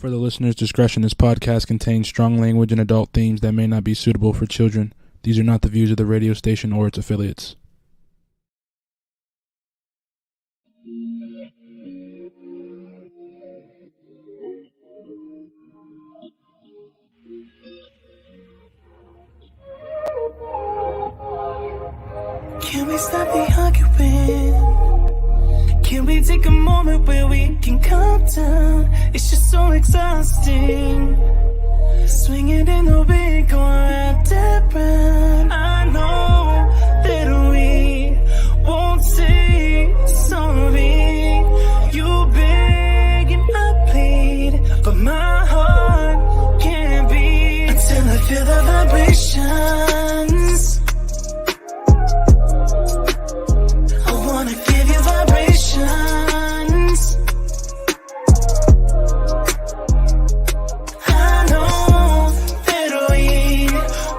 For the listener's discretion, this podcast contains strong language and adult themes that may not be suitable for children. These are not the views of the radio station or its affiliates. Can we stop the arguing? Can we take a moment where we can calm down? It's just so exhausting. Swinging in the wind, going round and round. I know that we won't say sorry. You beg and I plead, but my heart can't beat until I feel the vibrations. I wanna give you vibrations. I know that we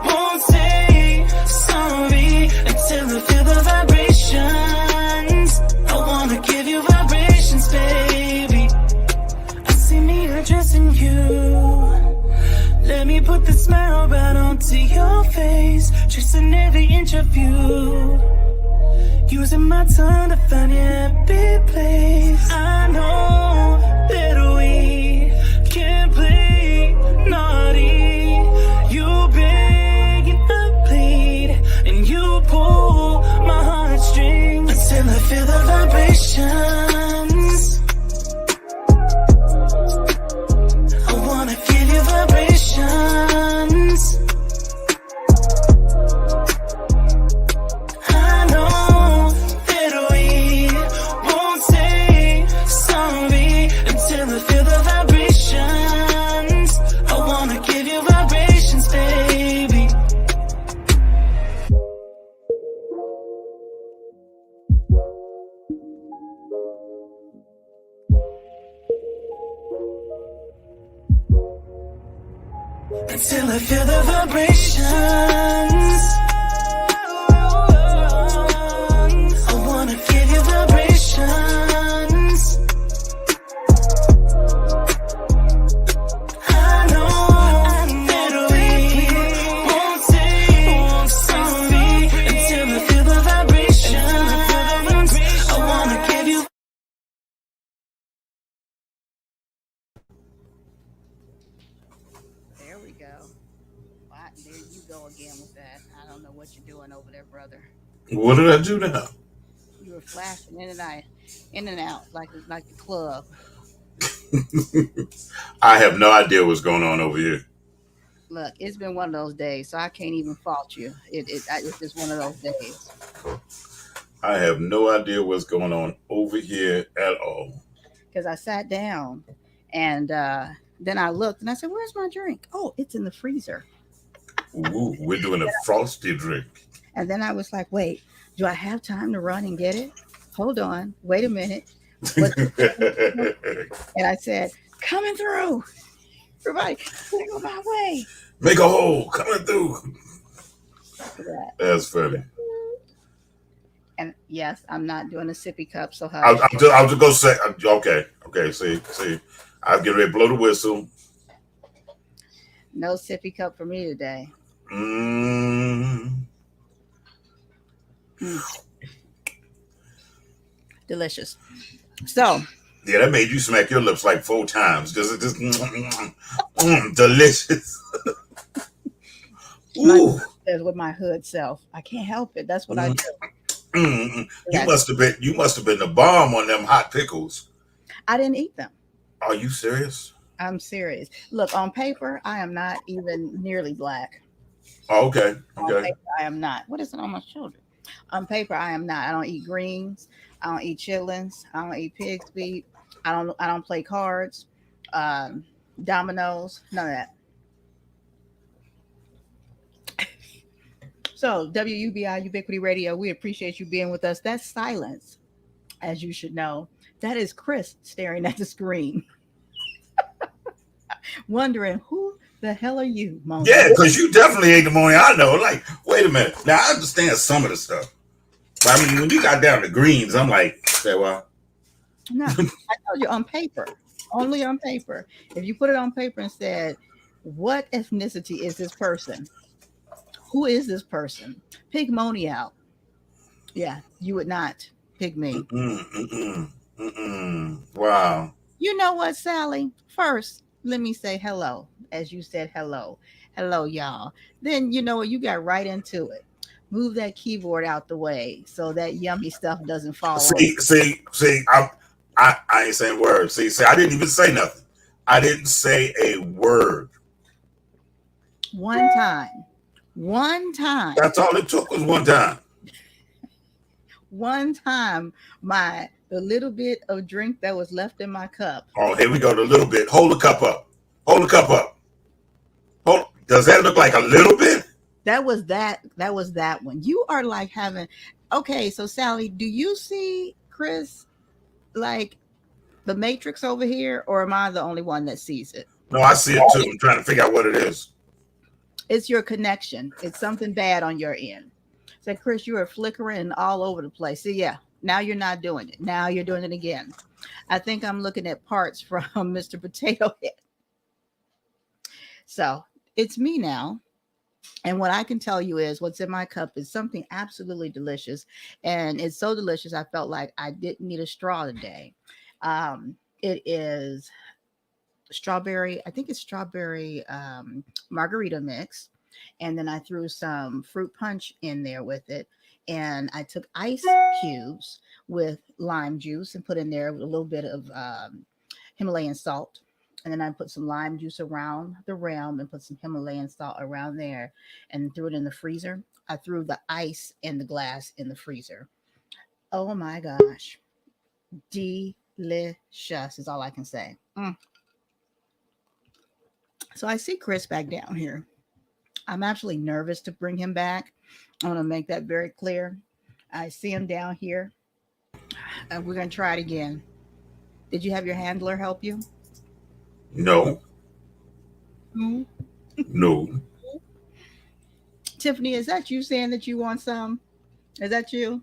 won't say sorry until I feel the vibrations. I wanna give you vibrations, baby. I see me addressing you. Let me put the smile right onto your face, tracing every inch of you. Using my tongue to find your happy place. I know that we can play naughty. You beg and I plead, and you pull my heartstrings until I feel the vibrations. I wanna give you vibrations. Until I feel the vibrations. I wanna give you vibrations. I know that we won't say sorry until I feel the vibrations. I wanna give you. There we go. There you go again with that. I don't know what you're doing over there, brother. What did I do now? You were flashing in and out like the club. I have no idea what's going on over here. Look, it's been one of those days, so I can't even fault you. It's just one of those days. I have no idea what's going on over here at all. Because I sat down and then I looked and I said, "Where's my drink?" Oh, it's in the freezer. Ooh, we're doing a frosty drink. And then I was like, wait, do I have time to run and get it? Hold on. Wait a minute. And I said, coming through. Everybody, go my way. Make a hole coming through. That's funny. And yes, I'm not doing a sippy cup. So I was just going to say, okay. See, I'll get ready to blow the whistle. No sippy cup for me today. Delicious. So yeah, that made you smack your lips like 4 times. Just delicious. Ooh. With my hood self, I can't help it. That's what I do. You must have been the bomb on them hot pickles. I didn't eat them. Are you serious? I'm serious. Look, on paper, I am not even nearly black. Oh, okay. On paper, I am not. What is it on my children? On paper, I am not. I don't eat greens. I don't eat chitlins. I don't eat pig's feet. I don't play cards, dominoes, none of that. So WUBI Ubiquity Radio, we appreciate you being with us. That's silence, as you should know. That is Chris staring at the screen, wondering who the hell are you, Mona? Yeah, because you definitely ain't the Mona I know. Like, wait a minute. Now I understand some of the stuff. But I mean, when you got down to greens, I'm like, say what? No, I told you on paper. Only on paper. If you put it on paper and said, what ethnicity is this person? Who is this person? Pick Moni out. Yeah, you would not pick me. Wow. You know what, Sally? First, let me say hello, as you said hello. Hello, y'all. Then, you know what? You got right into it. Move that keyboard out the way so that yummy stuff doesn't fall on. See. I ain't saying words. See, I didn't even say nothing. I didn't say a word. One time. One time. That's all it took was one time. One time, the little bit of drink that was left in my cup. Oh, here we go. The little bit. Hold the cup up. Hold the cup up. Does that look like a little bit? That was that one. You are like having. Okay, so Sally, do you see Chris like the Matrix over here, or am I the only one that sees it? No, I see it too. I'm trying to figure out what it is. It's your connection. It's something bad on your end. So, Chris, you are flickering all over the place. So, yeah, now you're not doing it. Now you're doing it again. I think I'm looking at parts from Mr. Potato Head. So, it's me now. And what I can tell you is what's in my cup is something absolutely delicious. And it's so delicious, I felt like I didn't need a straw today. It is strawberry, I think it's strawberry margarita mix. And then I threw some fruit punch in there with it. And I took ice cubes with lime juice and put in there with a little bit of Himalayan salt. And then I put some lime juice around the rim and put some Himalayan salt around there and threw it in the freezer. I threw the ice in the glass in the freezer. Oh my gosh. Delicious is all I can say. So I see Chris back down here. I'm actually nervous to bring him back. I want to make that very clear. I see him down here. And we're going to try it again. Did you have your handler help you? No. No. No. Tiffany, is that you saying that you want some? Is that you?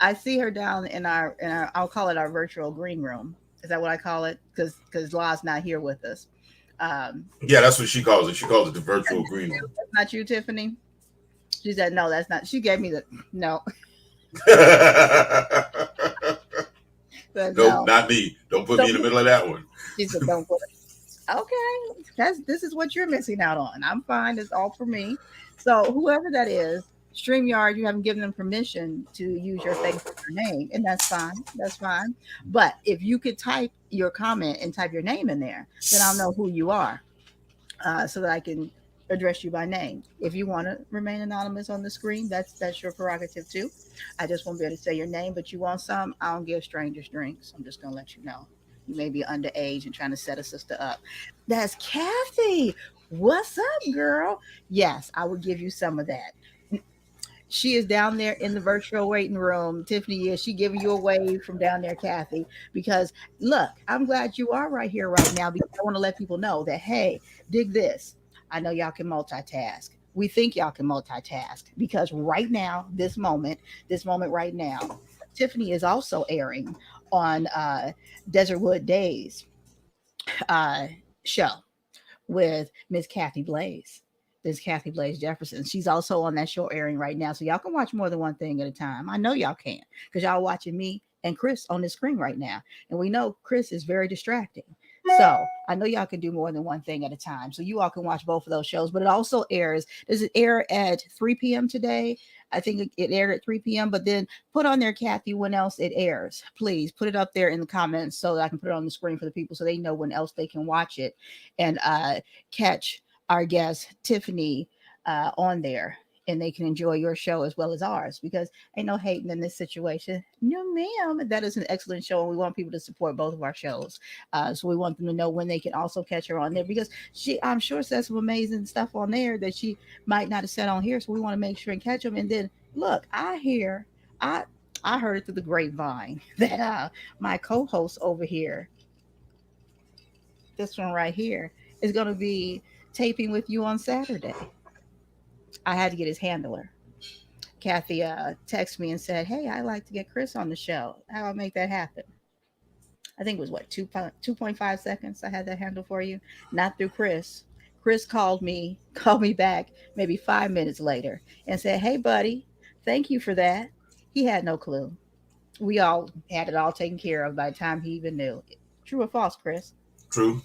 I see her down in our I'll call it our virtual green room. Is that what I call it? Because La's not here with us. Yeah, that's what she calls it. She calls it the virtual green room. That's not you, Tiffany? She said, no, that's not. She gave me the, no. Nope, no, not me. Don't put me in the middle of that one. She said, don't put it. Okay. This is what you're missing out on. I'm fine. It's all for me. So whoever that is, StreamYard, you haven't given them permission to use your face or your name, and that's fine. That's fine. But if you could type your comment and type your name in there, then I'll know who you are, so that I can address you by name. If you want to remain anonymous on the screen, that's your prerogative too. I just won't be able to say your name, but you want some, I don't give strangers drinks. I'm just gonna let you know. You may be underage and trying to set a sister up. That's Kathy. What's up, girl? Yes, I will give you some of that. She is down there in the virtual waiting room. Tiffany is. She giving you a wave from down there, Kathy. Because look, I'm glad you are right here right now, because I want to let people know that, hey, dig this. I know y'all can multitask. We think y'all can multitask because right now, this moment right now, Tiffany is also airing on Desertwood Days show with Miss Kathy Blaze. This Kathy Blaze Jefferson. She's also on that show airing right now. So y'all can watch more than one thing at a time. I know y'all can, because y'all watching me and Chris on the screen right now. And we know Chris is very distracting. So I know y'all can do more than one thing at a time. So you all can watch both of those shows. But it also airs. Does it air at 3 p.m. today? I think it aired at 3 p.m. But then put on there, Kathy, when else it airs. Please put it up there in the comments so that I can put it on the screen for the people so they know when else they can watch it and catch our guest Tiffany on there, and they can enjoy your show as well as ours, because ain't no hating in this situation. No, ma'am. That is an excellent show, and we want people to support both of our shows. So we want them to know when they can also catch her on there, because she, I'm sure, says some amazing stuff on there that she might not have said on here. So we want to make sure and catch them. And then look, I heard it through the grapevine that my co-host over here, this one right here, is going to be taping with you on Saturday. I had to get his handler. Kathy texted me and said, hey, I'd like to get Chris on the show. How do I make that happen? I think it was what 2.5 seconds. I had that handle for you, not through Chris. Chris called me back maybe 5 minutes later and said, "Hey, buddy, thank you for that." He had no clue. We all had it all taken care of by the time he even knew. True or false, Chris? True.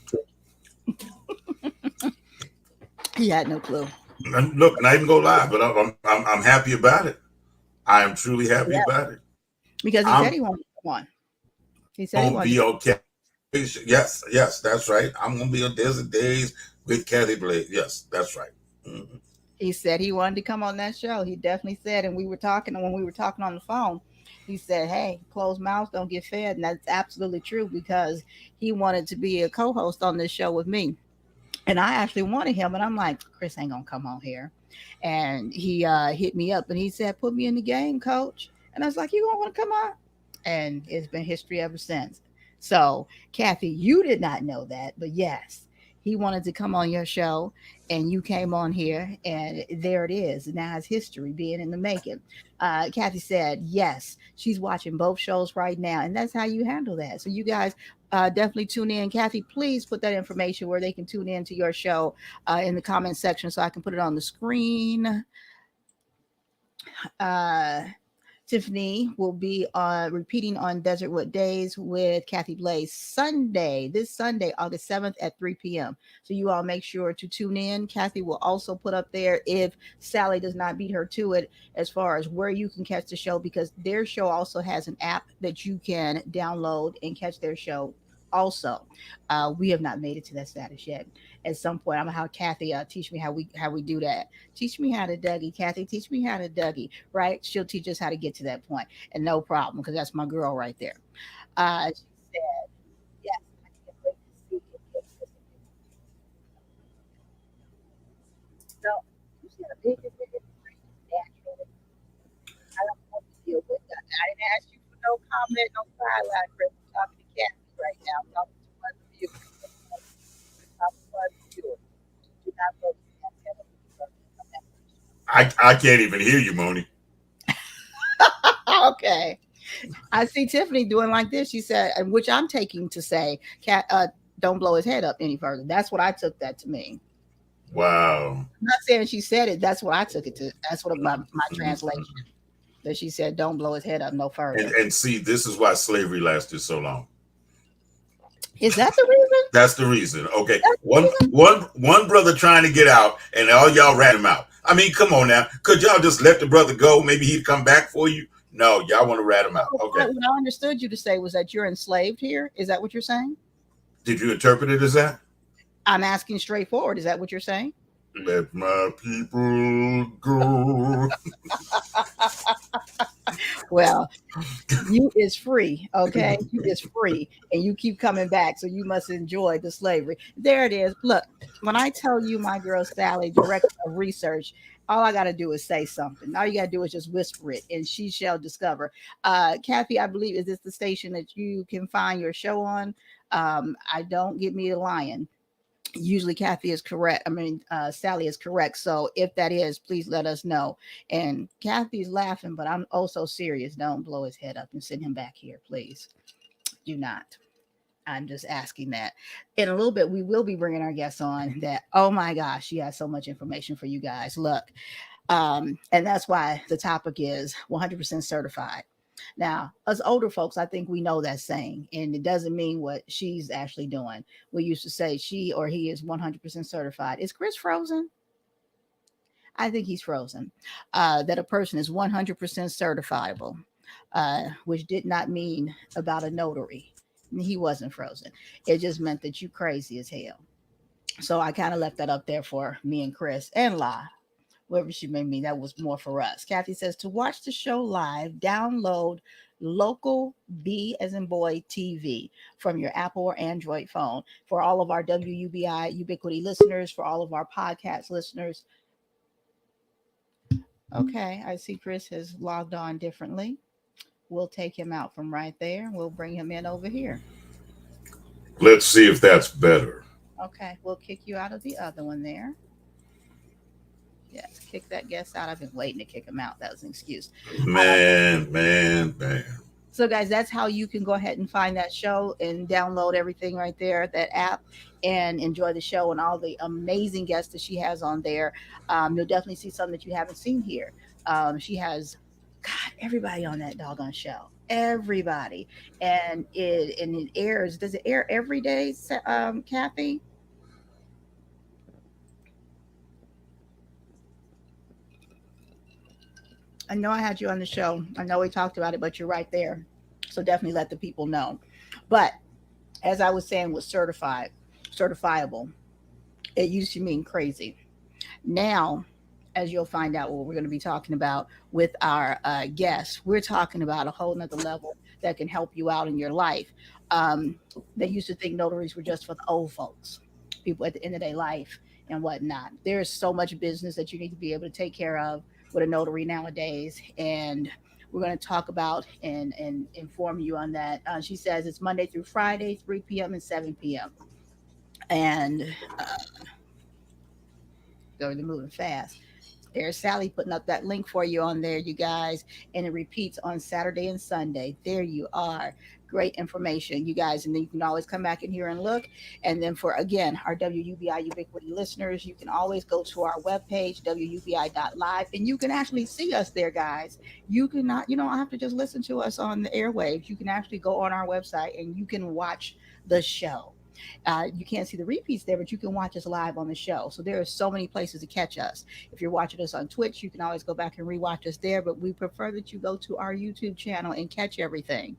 He had no clue. And look, not even go lie, but I'm happy about it. I am truly happy Yeah, about it. because he said I'm he wanted to come on. He said he gonna wanted be to. okay. Yes, that's right. I'm gonna be on Desert Days with Kathy Blake. Yes, that's right. Mhm. He said he wanted to come on that show. He definitely said, and we were talking when we were talking on the phone. He said, "Hey, closed mouths don't get fed," and that's absolutely true because he wanted to be a co-host on this show with me. And I actually wanted him, and I'm like, Chris ain't gonna come on here. And he hit me up and he said, "Put me in the game, coach." And I was like, "You gonna want to come on?" And it's been history ever since. So, Kathy, you did not know that, but yes, he wanted to come on your show, and you came on here, and there it is. Now it's history being in the making. Kathy said, yes, she's watching both shows right now, and that's how you handle that. So, you guys definitely tune in. Kathy, please put that information where they can tune in to your show in the comment section so I can put it on the screen. Uh, Tiffany will be repeating on Desertwood Days with Kathy Blaze this Sunday, August 7th at 3 p.m. So you all make sure to tune in. Kathy will also put up there if Sally does not beat her to it as far as where you can catch the show, because their show also has an app that you can download and catch their show. Also, we have not made it to that status yet. At some point, I'm gonna have Kathy teach me how we do that. Teach me how to Dougie, Kathy. Teach me how to Dougie, right? She'll teach us how to get to that point, and no problem, because that's my girl right there. She said, "Yes, I can't wait to see it." So you see the biggest naturally. I don't want to deal with that. I didn't ask you for no comment, no sideline, Chris. I'm talking to Kathy right now. I'm talking to other viewers. I'm talking to other viewers. Do not go to that. I can't even hear you, Moni. Okay. I see Tiffany doing like this. She said, and which I'm taking to say, cat, don't blow his head up any further. That's what I took that to mean. Wow. I'm not saying she said it. That's what I took it to. That's what my translation. That she said, don't blow his head up no further. And see, this is why slavery lasted so long. Is that the reason? That's the reason. Okay. That's the reason? One brother trying to get out and all y'all rat him out. I mean, come on now. Could y'all just let the brother go? Maybe he'd come back for you. No, y'all want to rat him out. Okay. What I understood you to say was that you're enslaved here. Is that what you're saying? Did you interpret it as that? I'm asking straightforward. Is that what you're saying? Let my people go. Well, you is free, okay? You is free, and you keep coming back, so you must enjoy the slavery. There it is. Look, when I tell you my girl Sally, director of research, all I got to do is say something. All you got to do is just whisper it, and she shall discover. Kathy, I believe, is this the station that you can find your show on? I don't get me a lion. Usually Kathy is correct. I mean, Sally is correct. So if that is, please let us know. And Kathy's laughing, but I'm also serious. Don't blow his head up and send him back here, please. Do not. I'm just asking that. In a little bit, we will be bringing our guests on that. Oh my gosh, she has so much information for you guys. Look, and that's why the topic is 100% certified. Now, us older folks, I think we know that saying, and it doesn't mean what she's actually doing. We used to say she or he is 100% certified. Is Chris frozen? I think he's frozen. That a person is 100% certifiable, which did not mean about a notary. He wasn't frozen. It just meant that you crazy as hell. So I kind of left that up there for me and Chris and La. Whoever she may be, that was more for us. Kathy says to watch the show live, download local B as in boy TV from your Apple or Android phone. For all of our WUBI Ubiquity listeners, for all of our podcast listeners. Okay, I see Chris has logged on differently. We'll take him out from right there. We'll bring him in over here. Let's see if that's better. Okay, we'll kick you out of the other one there. Yes, kick that guest out. I've been waiting to kick him out. That was an excuse. Man. So, guys, that's how you can go ahead and find that show and download everything right there, that app, and enjoy the show and all the amazing guests that she has on there. You'll definitely see some that you haven't seen here. She has, God, everybody on that doggone show. Everybody. And it airs. Does it air every day, Kathy? I know I had you on the show. I know we talked about it, but you're right there. So definitely let the people know. But as I was saying, with certifiable, it used to mean crazy. Now, as you'll find out what we're going to be talking about with our guests, we're talking about a whole nother level that can help you out in your life. Um, they used to think notaries were just for the old folks, people at the end of their life and whatnot. There's so much business that you need to be able to take care of with a notary nowadays. And we're going to talk about and inform you on that. She says it's Monday through Friday, 3 p.m. and 7 p.m. And they're moving fast. There's Sally putting up that link for you on there, you guys. And it repeats on Saturday and Sunday. There you are. Great information, you guys. And then you can always come back in here and look. And then for, again, our WUBI Ubiquity listeners, you can always go to our webpage, wubi.live, and you can actually see us there, guys. You don't have to just listen to us on the airwaves. You can actually go on our website and you can watch the show. You can't see the repeats there, but you can watch us live on the show. So there are so many places to catch us. If you're watching us on Twitch, you can always go back and rewatch us there, but we prefer that you go to our YouTube channel and catch everything.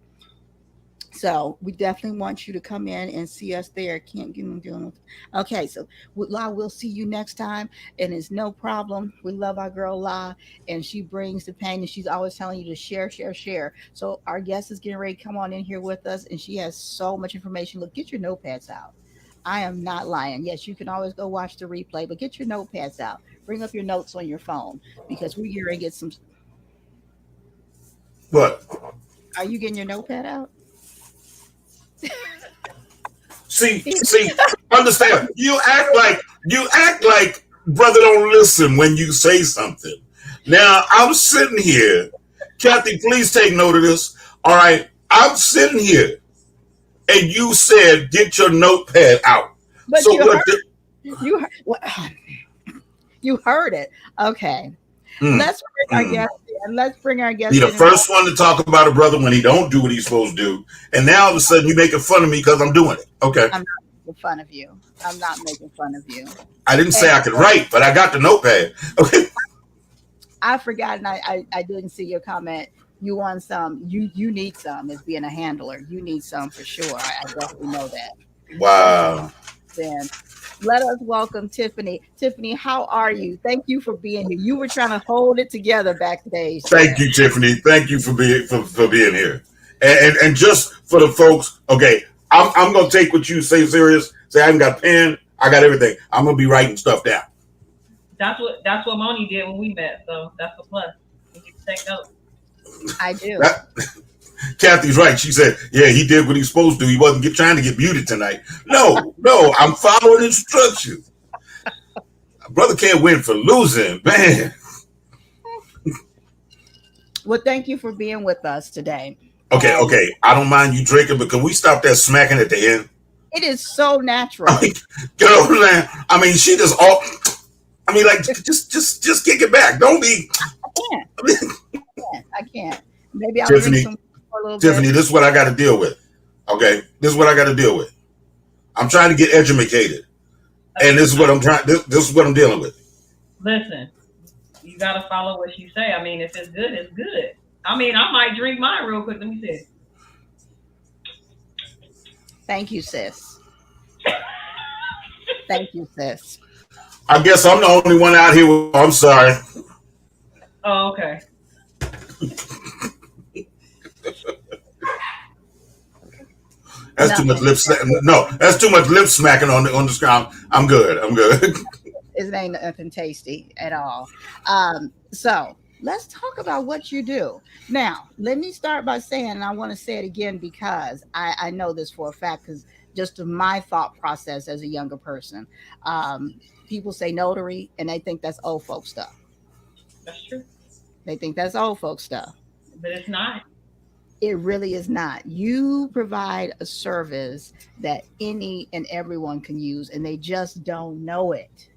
So we definitely want you to come in and see us there. Can't get them doing with. Okay, so La, we'll see you next time, and it's no problem. We love our girl La, and she brings the pain, and she's always telling you to share, share, share. So our guest is getting ready to come on in here with us, and she has so much information. Look, get your notepads out. I am not lying. Yes, you can always go watch the replay, but get your notepads out. Bring up your notes on your phone because we're going to get some. What? Are you getting your notepad out? See, understand. You act like brother don't listen when you say something. Now I'm sitting here. Kathy, please take note of this. All right. I'm sitting here and you said get your notepad out. But So what you heard, you heard it. Okay. mm, Let's bring our mm. guest in. Let's bring our guest Be the in. first one to talk about a brother when he don't do what he's supposed to do. And now all of a sudden you making fun of me because I'm doing it. Okay. I'm not making fun of you. I'm not making fun of you. I didn't say And I could write, but I got the notepad. Okay. I forgot, and I didn't see your comment. You want some? You need some as being a handler. You need some for sure. I definitely know that. Wow. Then let us welcome Tiffany. Tiffany, how are you? Thank you for being here. You were trying to hold it together backstage. Thank you, Tiffany. Thank you for being here. And just for the folks, okay, I'm gonna take what you say serious. Say I haven't got a pen, I got everything. I'm gonna be writing stuff down. That's what Moni did when we met. So that's a plus. You need to take notes. I do. Kathy's right. She said, "Yeah, he did what he's supposed to. He wasn't trying to get muted tonight." No, I'm following instructions. Brother can't win for losing, man. Well, thank you for being with us today. Okay. I don't mind you drinking, but can we stop that smacking at the end? It is so natural. I mean, you know what I'm saying? I mean, she just all. I mean, like, just kick it back. Don't be. I can't. Maybe I'll Tiffany, drink some for a little Tiffany, bit. this is what I got to deal with. Okay, this is what I got to deal with. I'm trying to get educated, and this is what I'm trying. This is what I'm dealing with. Listen, you gotta follow what you say. I mean, if it's good, it's good. I mean, I might drink mine real quick. Let me see. Thank you, sis. Thank you, sis. I guess I'm the only one out here. I'm sorry. Oh, okay. That's too much lip. No, that's too much lip smacking on the screen. I'm good. It ain't nothing tasty at all. So let's talk about what you do. Now, let me start by saying, and I want to say it again because I know this for a fact, because just my thought process as a younger person, people say notary and they think that's old folk stuff. That's true. They think that's old folk stuff. But it's not. It really is not. You provide a service that any and everyone can use, and they just don't know it.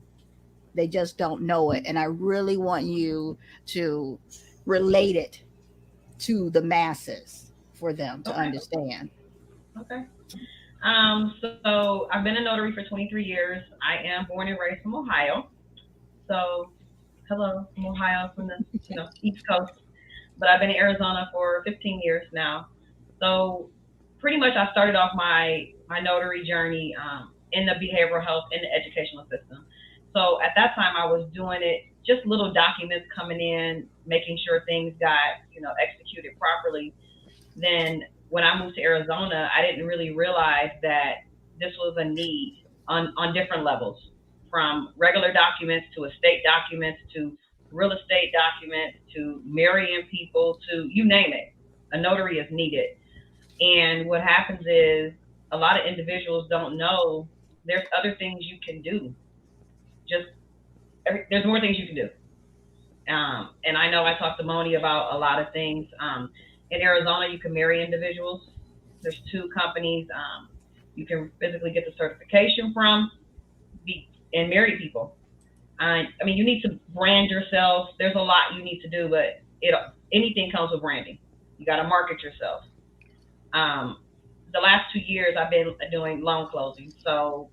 They just don't know it. And I really want you to relate it to the masses for them to Okay. understand. Okay. So I've been a notary for 23 years. I am born and raised from Ohio. So hello from Ohio, from the East Coast. But I've been in Arizona for 15 years now. So pretty much I started off my notary journey in the behavioral health in the educational system. So at that time I was doing it just little documents coming in, making sure things got executed properly. Then when I moved to Arizona, I didn't really realize that this was a need on different levels, from regular documents to estate documents to real estate documents to marrying people to you name it. A notary is needed. And what happens is a lot of individuals don't know there's other things you can do. Just there's more things you can do. And I know I talked to Moni about a lot of things. In Arizona, you can marry individuals. There's two companies you can physically get the certification from and marry people. I mean, you need to brand yourself. There's a lot you need to do, but anything comes with branding. You got to market yourself. The last 2 years, I've been doing loan closing. So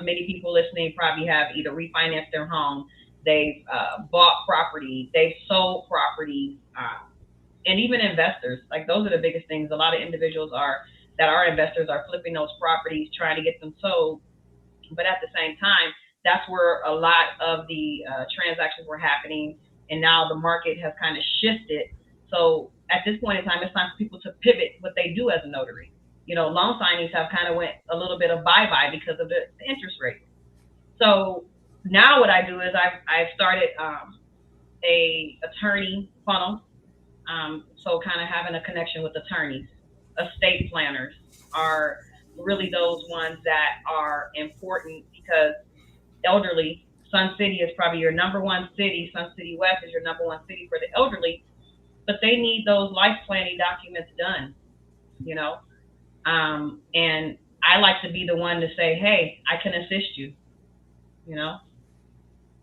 many people listening probably have either refinanced their home, they've bought property, they've sold property, and even investors. Like those are the biggest things. A lot of individuals that are investors are flipping those properties, trying to get them sold. But at the same time, that's where a lot of the transactions were happening. And now the market has kind of shifted. So at this point in time, it's time for people to pivot what they do as a notary. Loan signings have kind of went a little bit of bye-bye because of the interest rate. So now what I do is I've started a attorney funnel. So kind of having a connection with attorneys. Estate planners are really those ones that are important because elderly, Sun City is probably your number one city. Sun City West is your number one city for the elderly, but they need those life planning documents done, and I like to be the one to say, hey, I can assist you,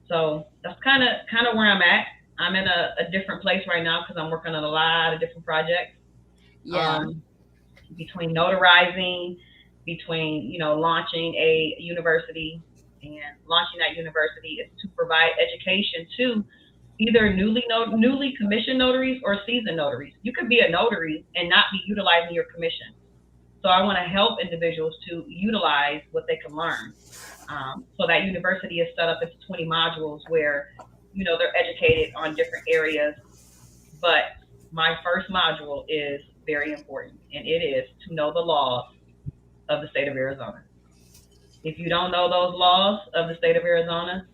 So that's kind of where I'm at. I'm in a different place right now because I'm working on a lot of different projects. Yeah. Between notarizing, between launching a university, and launching that university is to provide education to either newly commissioned notaries or seasoned notaries. You could be a notary and not be utilizing your commission. So I want to help individuals to utilize what they can learn. So that university is set up as 20 modules where, they're educated on different areas. But my first module is very important, and it is to know the laws of the state of Arizona. If you don't know those laws of the state of Arizona,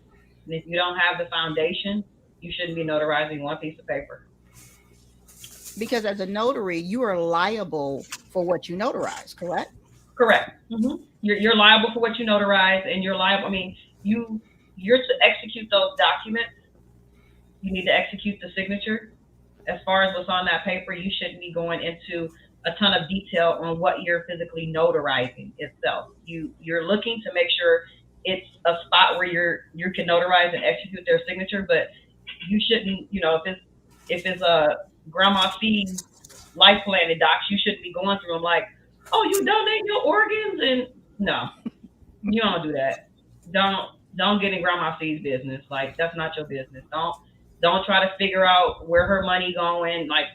and if you don't have the foundation, you shouldn't be notarizing one piece of paper. Because as a notary, you are liable for what you notarize, correct? Correct. Mm-hmm. You're liable for what you notarize, and you're liable. I mean, you're to execute those documents. You need to execute the signature. As far as what's on that paper, you shouldn't be going into a ton of detail on what you're physically notarizing itself. You're looking to make sure it's a spot where you can notarize and execute their signature, but you shouldn't, if it's a grandma fees life planning docs, you shouldn't be going through them like, oh, you donate your organs, and no, you don't do that. Don't get in grandma fees business. Like that's not your business. Don't try to figure out where her money going. Like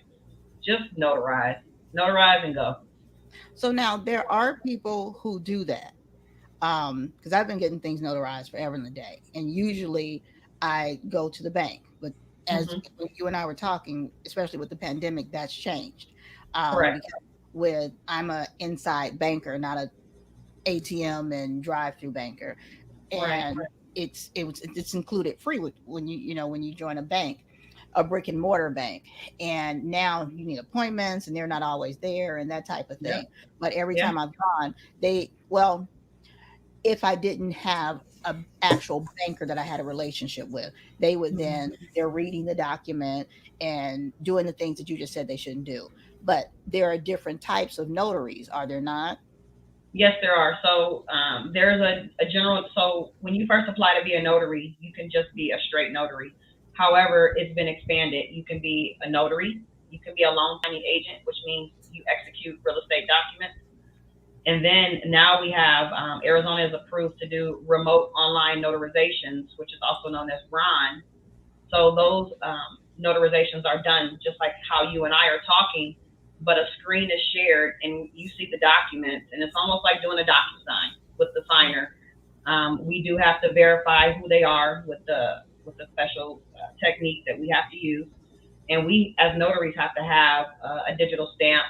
just notarize and go. So now there are people who do that. Because I've been getting things notarized forever and a day. And usually I go to the bank. But as you and I were talking, especially with the pandemic, that's changed. Correct. I'm a inside banker, not a ATM and drive-through banker. And Right. it's included free when you join a bank, a brick and mortar bank. And now you need appointments and they're not always there and that type of thing. Yeah. But every Yeah. time I've gone, if I didn't have a actual banker that I had a relationship with. They would then they're reading the document and doing the things that you just said they shouldn't do. But there are different types of notaries, are there not? Yes, there are. So there's a general. So when you first apply to be a notary, you can just be a straight notary. However, it's been expanded. You can be a notary. You can be a loan signing agent, which means you execute real estate documents. And then now we have Arizona is approved to do remote online notarizations, which is also known as RON. So those notarizations are done just like how you and I are talking, but a screen is shared and you see the documents, and it's almost like doing a DocuSign with the signer. We do have to verify who they are with the special technique that we have to use, and we as notaries have to have a digital stamp,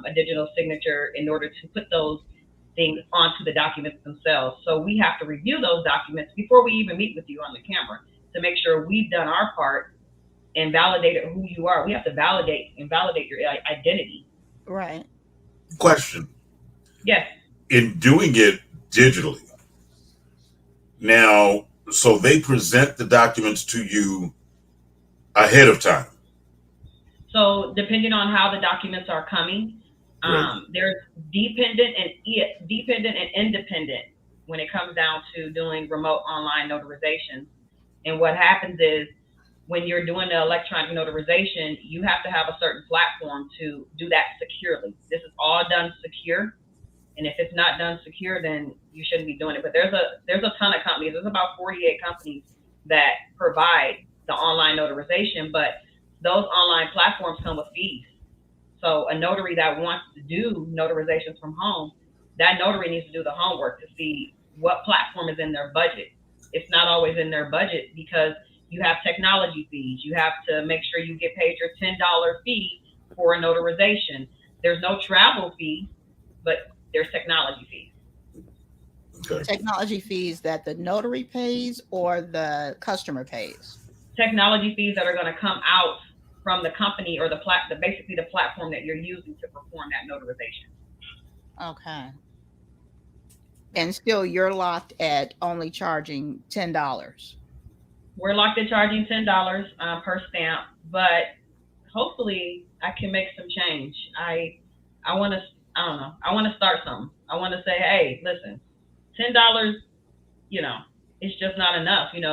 a digital signature in order to put those things onto the documents themselves. So we have to review those documents before we even meet with you on the camera to make sure we've done our part and validated who you are. We have to validate your identity. Right. Question. Yes. In doing it digitally, now, so they present the documents to you ahead of time. So depending on how the documents are coming, Right. there's dependent and independent when it comes down to doing remote online notarization. And what happens is when you're doing the electronic notarization, you have to have a certain platform to do that securely. This is all done secure. And if it's not done secure, then you shouldn't be doing it. But there's a ton of companies. There's about 48 companies that provide the online notarization, but those online platforms come with fees. So a notary that wants to do notarizations from home, that notary needs to do the homework to see what platform is in their budget. It's not always in their budget because you have technology fees. You have to make sure you get paid your $10 fee for a notarization. There's no travel fee, but there's technology fees. Okay. Technology fees that the notary pays or the customer pays? Technology fees that are going to come out from the company or basically the platform that you're using to perform that notarization. Okay. And still you're locked at only charging $10. We're locked at charging $10 per stamp, but hopefully I can make some change. I want to, I don't know, I want to start something. I want to say, hey, listen, $10, it's just not enough. If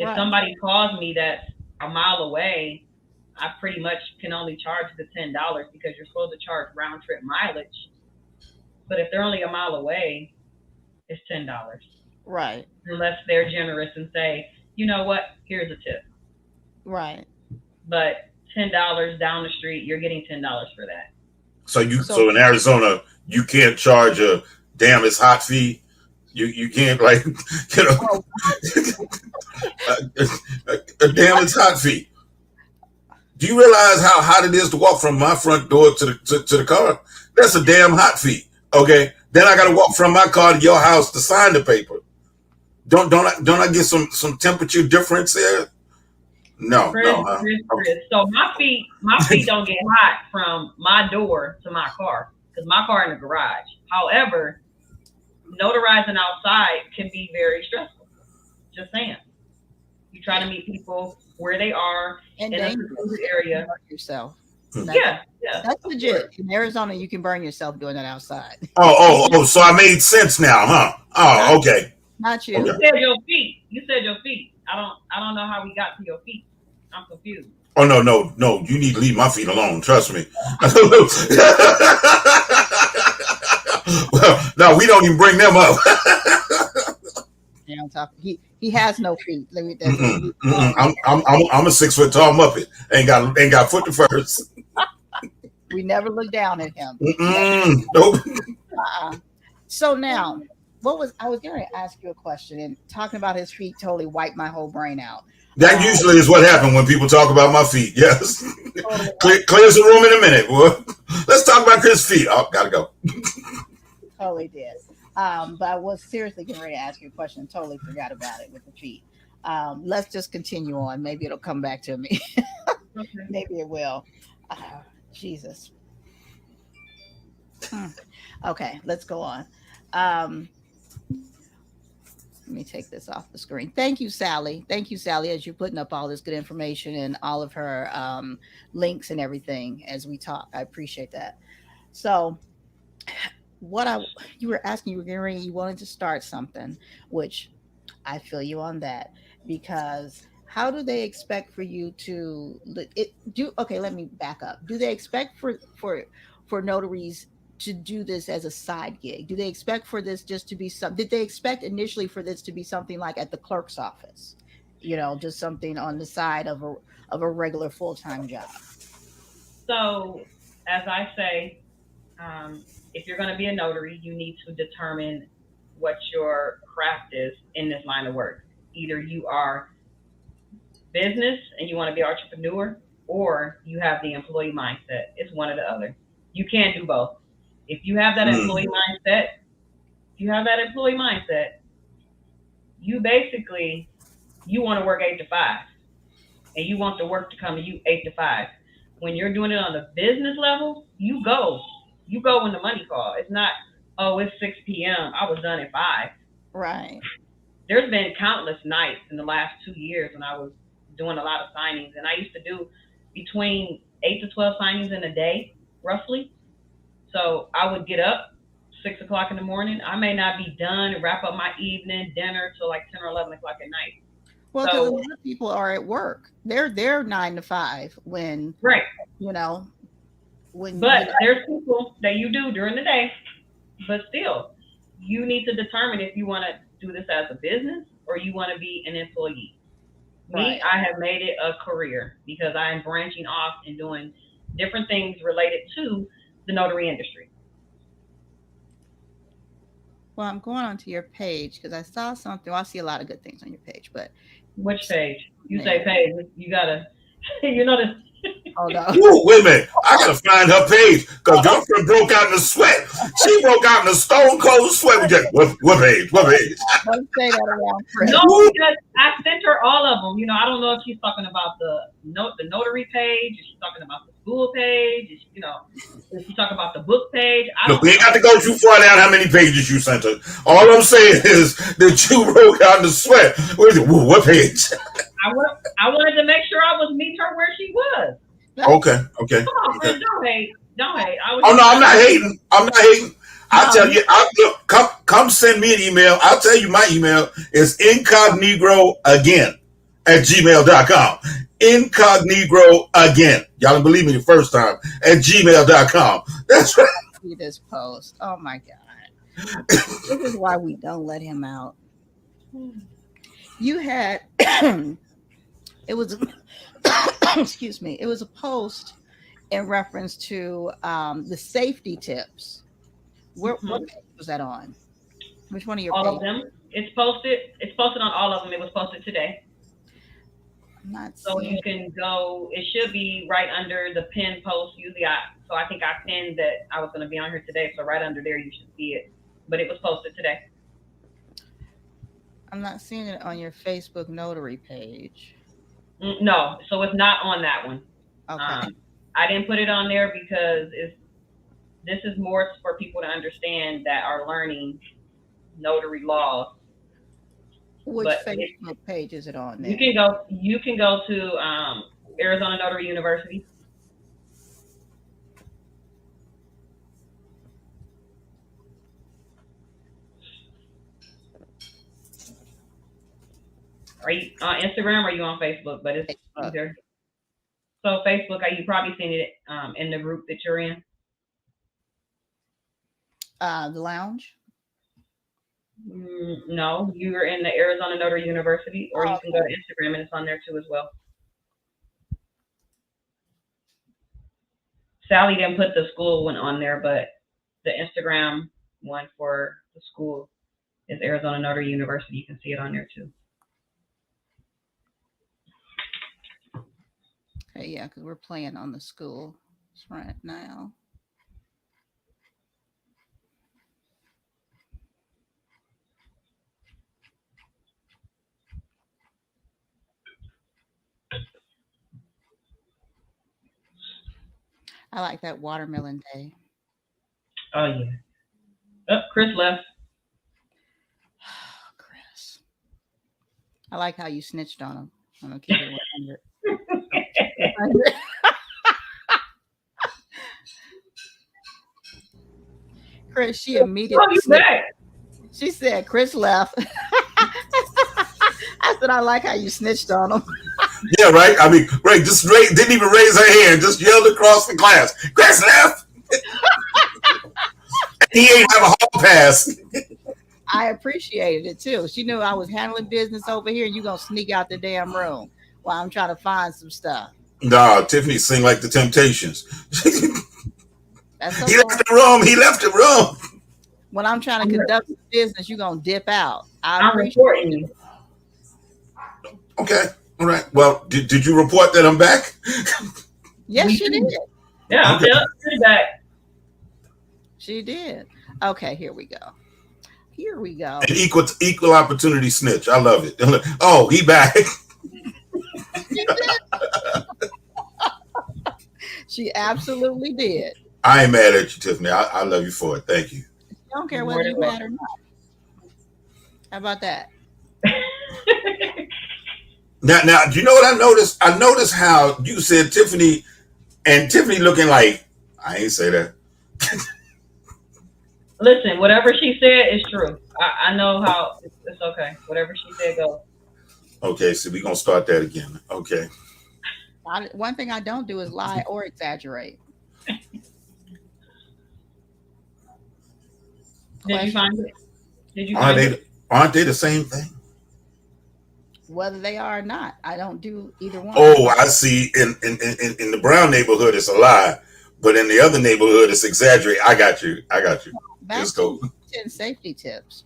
Right. somebody calls me that's a mile away, I pretty much can only charge the $10 because you're supposed to charge round trip mileage. But if they're only a mile away, it's $10. Right. Unless they're generous and say, you know what, here's a tip. Right. But $10 down the street, you're getting $10 for that. So in Arizona, you can't charge a damn it's hot fee. You can't a damn it's hot fee. Do you realize how hot it is to walk from my front door to the car? That's a damn hot fee. Okay, then I got to walk from my car to your house to sign the paper. Don't I get some temperature difference there? No. Chris. So my feet don't get hot from my door to my car because my car in the garage. However, notarizing outside can be very stressful. Just saying. You try to meet people where they are And in a secluded area. Yourself. Yeah. That's legit. In Arizona, you can burn yourself doing that outside. Oh, so I made sense now, huh? Oh, okay. Not you. You said your feet. I don't know how we got to your feet. I'm confused. Oh, no. You need to leave my feet alone. Trust me. Well, no, we don't even bring them up. Yeah, I'm talking. He has no feet. Let me. I'm a 6 foot tall Muppet. Ain't got foot to first. We never look down at him. Nope. So now, I was going to ask you a question, and talking about his feet totally wiped my whole brain out. That usually is what happens when people talk about my feet. Yes. Clears the room in a minute. Boy. Let's talk about Chris' feet. Oh, gotta go. Totally did. But I was seriously getting ready to ask you a question and totally forgot about it with the feet. Let's just continue on. Maybe it'll come back to me. Okay. Maybe it will. Jesus. Okay, let's go on. Let me take this off the screen. Thank you, Sally. Thank you, Sally, as you're putting up all this good information and all of her links and everything as we talk. I appreciate that. So, what I you were asking, you were getting ready, you wanted to start something, which I feel you on that because how do they expect for you to do? Okay, let me back up. Do they expect for notaries to do this as a side gig? Do they expect for this just to be some? Did they expect initially for this to be something like at the clerk's office? You know, just something on the side of a regular full time job. So, as I say, if you're going to be a notary, you need to determine what your craft is in this line of work. Either you are business and you want to be an entrepreneur, or you have the employee mindset. It's one or the other. You can't do both. If you have that employee mindset, you basically you want to work 8 to 5, and you want the work to come to you 8 to 5. When you're doing it on the business level, you go when the money calls. It's not, oh, it's 6 p.m. I was done at 5. Right. There's been countless nights in the last 2 years when I was doing a lot of signings, and I used to do between 8 to 12 signings in a day, roughly. So I would get up 6 o'clock in the morning. I may not be done and wrap up my evening dinner till like 10 or 11 o'clock at night. Well, because a lot of people are at work. They're 9 to 5 when right. You know, when. But there's people that you do during the day, but still, you need to determine if you want to do this as a business or you want to be an employee. Right. Me, I have made it a career because I am branching off and doing different things related to the notary industry. Well, I'm going onto your page because I saw something. Well, I see a lot of good things on your page, but which page? You say page. You gotta. You know this. Hold on. Ooh, wait a minute. I gotta find her page because girlfriend broke out in a sweat. She broke out in a stone cold sweat. What page? What page? Don't say that around Chris. No, because I sent her all of them. You know, I don't know if she's talking about the notary page, if she's talking about the school page, if she's talking about the book page. Look, we ain't got to go too far down how many pages you sent her. All I'm saying is that you broke out in a sweat. What page? I wanted to make sure I was meeting her where she was. Okay. Come on, okay. Don't hate. I'm not hating. I'll tell you. Come send me an email. I'll tell you my email is incognegro@gmail.com. Incognegro again. Y'all didn't believe me the first time at gmail.com. That's right. See this post. Oh my God. This is why we don't let him out. You had it was excuse me, it was a post in reference to the safety tips. What page was that on? Which one of your all pages? Of them? It's posted on all of them. It was posted today. So you can go, it should be right under the pin post. Usually I think I pinned that I was going to be on here today. So right under there, you should see it, but it was posted today. I'm not seeing it on your Facebook notary page. No, so it's not on that one. Okay. I didn't put it on there because this is more for people to understand that are learning notary laws. Which Facebook page is it on there? You can go to Arizona Notary University. Are you on Instagram or are you on Facebook? But it's either. So Facebook, you probably seen it in the group that you're in. The lounge? No, you're in the Arizona Notary University, or you can go to Instagram and it's on there too as well. Sally didn't put the school one on there, but the Instagram one for the school is Arizona Notary University. You can see it on there too. Okay, yeah, because we're playing on the school right now. I like that watermelon day. Oh yeah. Oh, Chris left. Chris. I like how you snitched on him. I'm gonna keep it 100. Chris, she immediately she said Chris left. I said I like how you snitched on him. Yeah, right. I mean, right. Just didn't even raise her hand. Just yelled across the class. Chris left. He ain't have a hall pass. I appreciated it too. She knew I was handling business over here, and you gonna sneak out the damn room while I'm trying to find some stuff. Nah, Tiffany sing like the Temptations. That's He left the room. He left the room. When I'm trying to conduct business, you gonna dip out. I'm reporting you. Okay. All right. Well, did you report that I'm back? Yes, she did. Yeah, Okay. I'm back. She did. Okay, here we go. Here we go. An equal opportunity snitch. I love it. Oh, he back. She absolutely did. I ain't mad at you, Tiffany. I love you for it. Thank you. I don't care whether you're mad or not. How about that? Now, do you know what I noticed? I noticed how you said Tiffany, and Tiffany looking like, I ain't say that. Listen, whatever she said is true. I know how it's okay. Whatever she said goes. Okay, so we're going to start that again. Okay. One thing I don't do is lie or exaggerate. Did you find it? Did you find it? Aren't they the same thing? Whether they are or not, I don't do either one. Oh, I see. In the brown neighborhood, it's a lie, but in the other neighborhood, it's exaggerate. I got you. Let's go. 10 safety tips,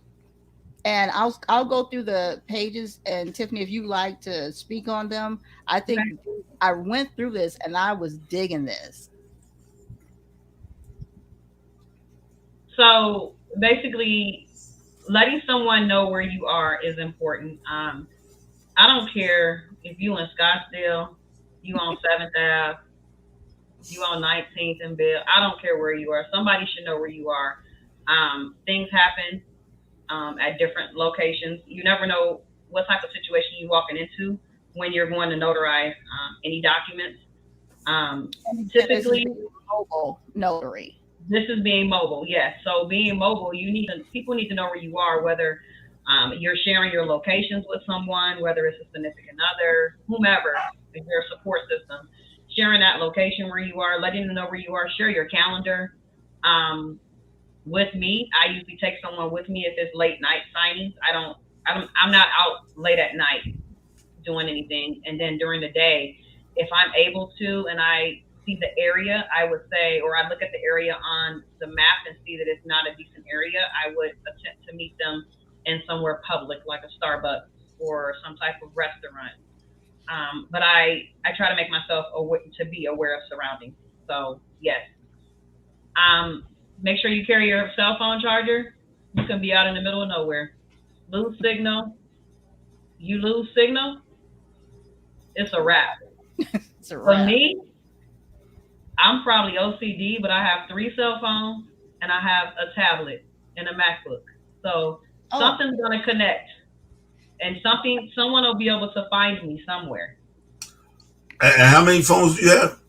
and I'll go through the pages. And Tiffany, if you like to speak on them, I think I went through this and I was digging this. So basically, letting someone know where you are is important. I don't care if you in Scottsdale, you on 7th Ave, you on 19th and Bill. I don't care where you are. Somebody should know where you are. Things happen at different locations. You never know what type of situation you're walking into when you're going to notarize any documents. Typically, mobile notary. This is being mobile, yes. So being mobile, people need to know where you are, whether you're sharing your locations with someone, whether it's a significant other, whomever, if you're a support system, sharing that location where you are, letting them know where you are, share your calendar. With me, I usually take someone with me if it's late night signings. I'm not out late at night doing anything. And then during the day, if I'm able to, and I see the area, I would say, or I look at the area on the map and see that it's not a decent area, I would attempt to meet them in somewhere public, like a Starbucks or some type of restaurant. But I try to make myself to be aware of surroundings. So yes. Make sure you carry your cell phone charger. You can be out in the middle of nowhere. Lose signal. You lose signal, it's a wrap. It's a wrap. For me, I'm probably OCD, but I have 3 cell phones and I have a tablet and a MacBook. So something's gonna connect, and someone will be able to find me somewhere. And how many phones do you have?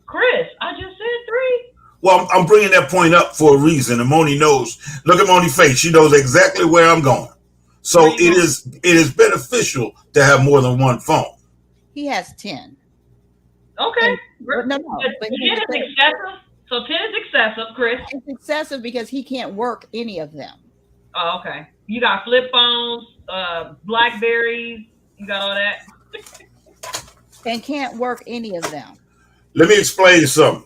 Chris, I just said 3. Well, I'm bringing that point up for a reason. And Moni knows. Look at Moni's face. She knows exactly where I'm going. So it is beneficial to have more than one phone. He has 10. Okay. But 10 is excessive. So 10 is excessive, Chris. It's excessive because he can't work any of them. Oh, okay. You got flip phones, Blackberries. You got all that. And can't work any of them. Let me explain something.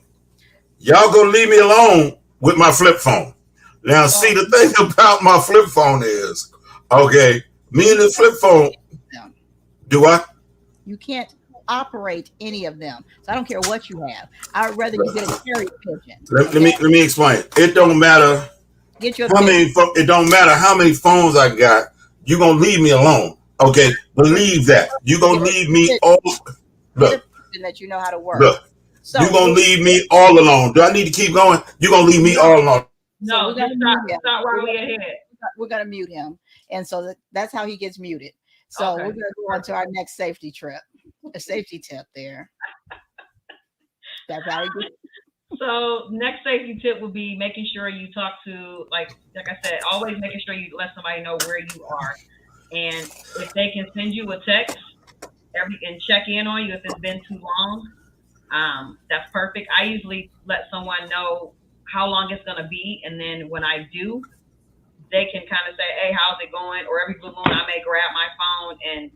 Y'all gonna leave me alone with my flip phone. Now, see, the thing about my flip phone is, okay, me and the flip phone, do I? You can't operate any of them. So I don't care what you have. I'd rather you get a cherry pigeon. Let me explain. It don't matter Get your it don't matter how many phones I got. You gonna leave me alone. Okay, believe that. You gonna leave me all. Look, that you know how to work. Look. So you're going to leave me all alone. Do I need to keep going? You're going to leave me all alone. No, so stop while we're ahead. We're going to mute him. And so that's how he gets muted. So Okay. we're gonna go on to our next safety trip. A safety tip there. That's how we do it. So next safety tip would be making sure you talk to, like I said, always making sure you let somebody know where you are. And if they can send you a text and check in on you if it's been too long, that's perfect. I usually let someone know how long it's gonna be, and then when I do, they can kind of say, hey, how's it going? Or every blue moon, I may grab my phone and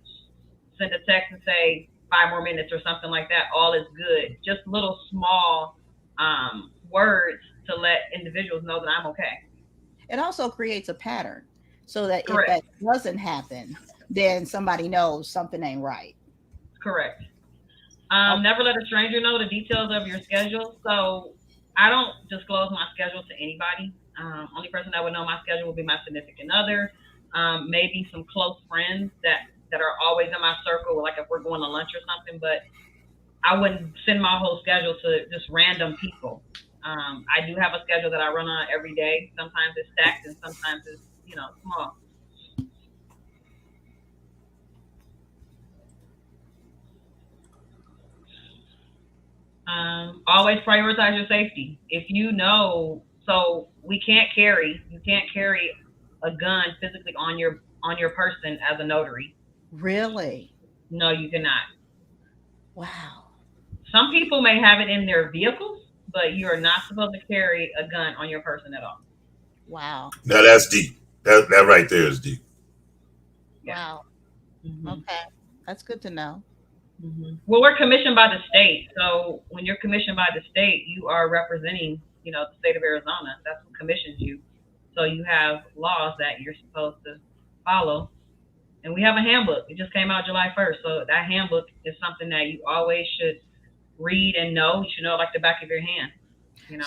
send a text and say 5 more minutes or something like that. All is good. Just little small words to let individuals know that I'm okay. It also creates a pattern so that Correct. if that doesn't happen, then somebody knows something ain't right. Correct. Never let a stranger know the details of your schedule. So I don't disclose my schedule to anybody. Only person that would know my schedule would be my significant other, maybe some close friends that are always in my circle, like if we're going to lunch or something, but I wouldn't send my whole schedule to just random people. I do have a schedule that I run on every day. Sometimes it's stacked and sometimes it's, small. Always prioritize your safety. If you know, so you can't carry a gun physically on your person as a notary. Really? No, you cannot. Wow. Some people may have it in their vehicles, but you are not supposed to carry a gun on your person at all. Wow. Now that's deep. That right there is deep. Yeah. Wow. Mm-hmm. Okay. That's good to know. Mm-hmm. Well, we're commissioned by the state. So when you're commissioned by the state, you are representing, the state of Arizona. That's what commissions you. So you have laws that you're supposed to follow. And we have a handbook. It just came out July 1st. So that handbook is something that you always should read and know. You should know like the back of your hand.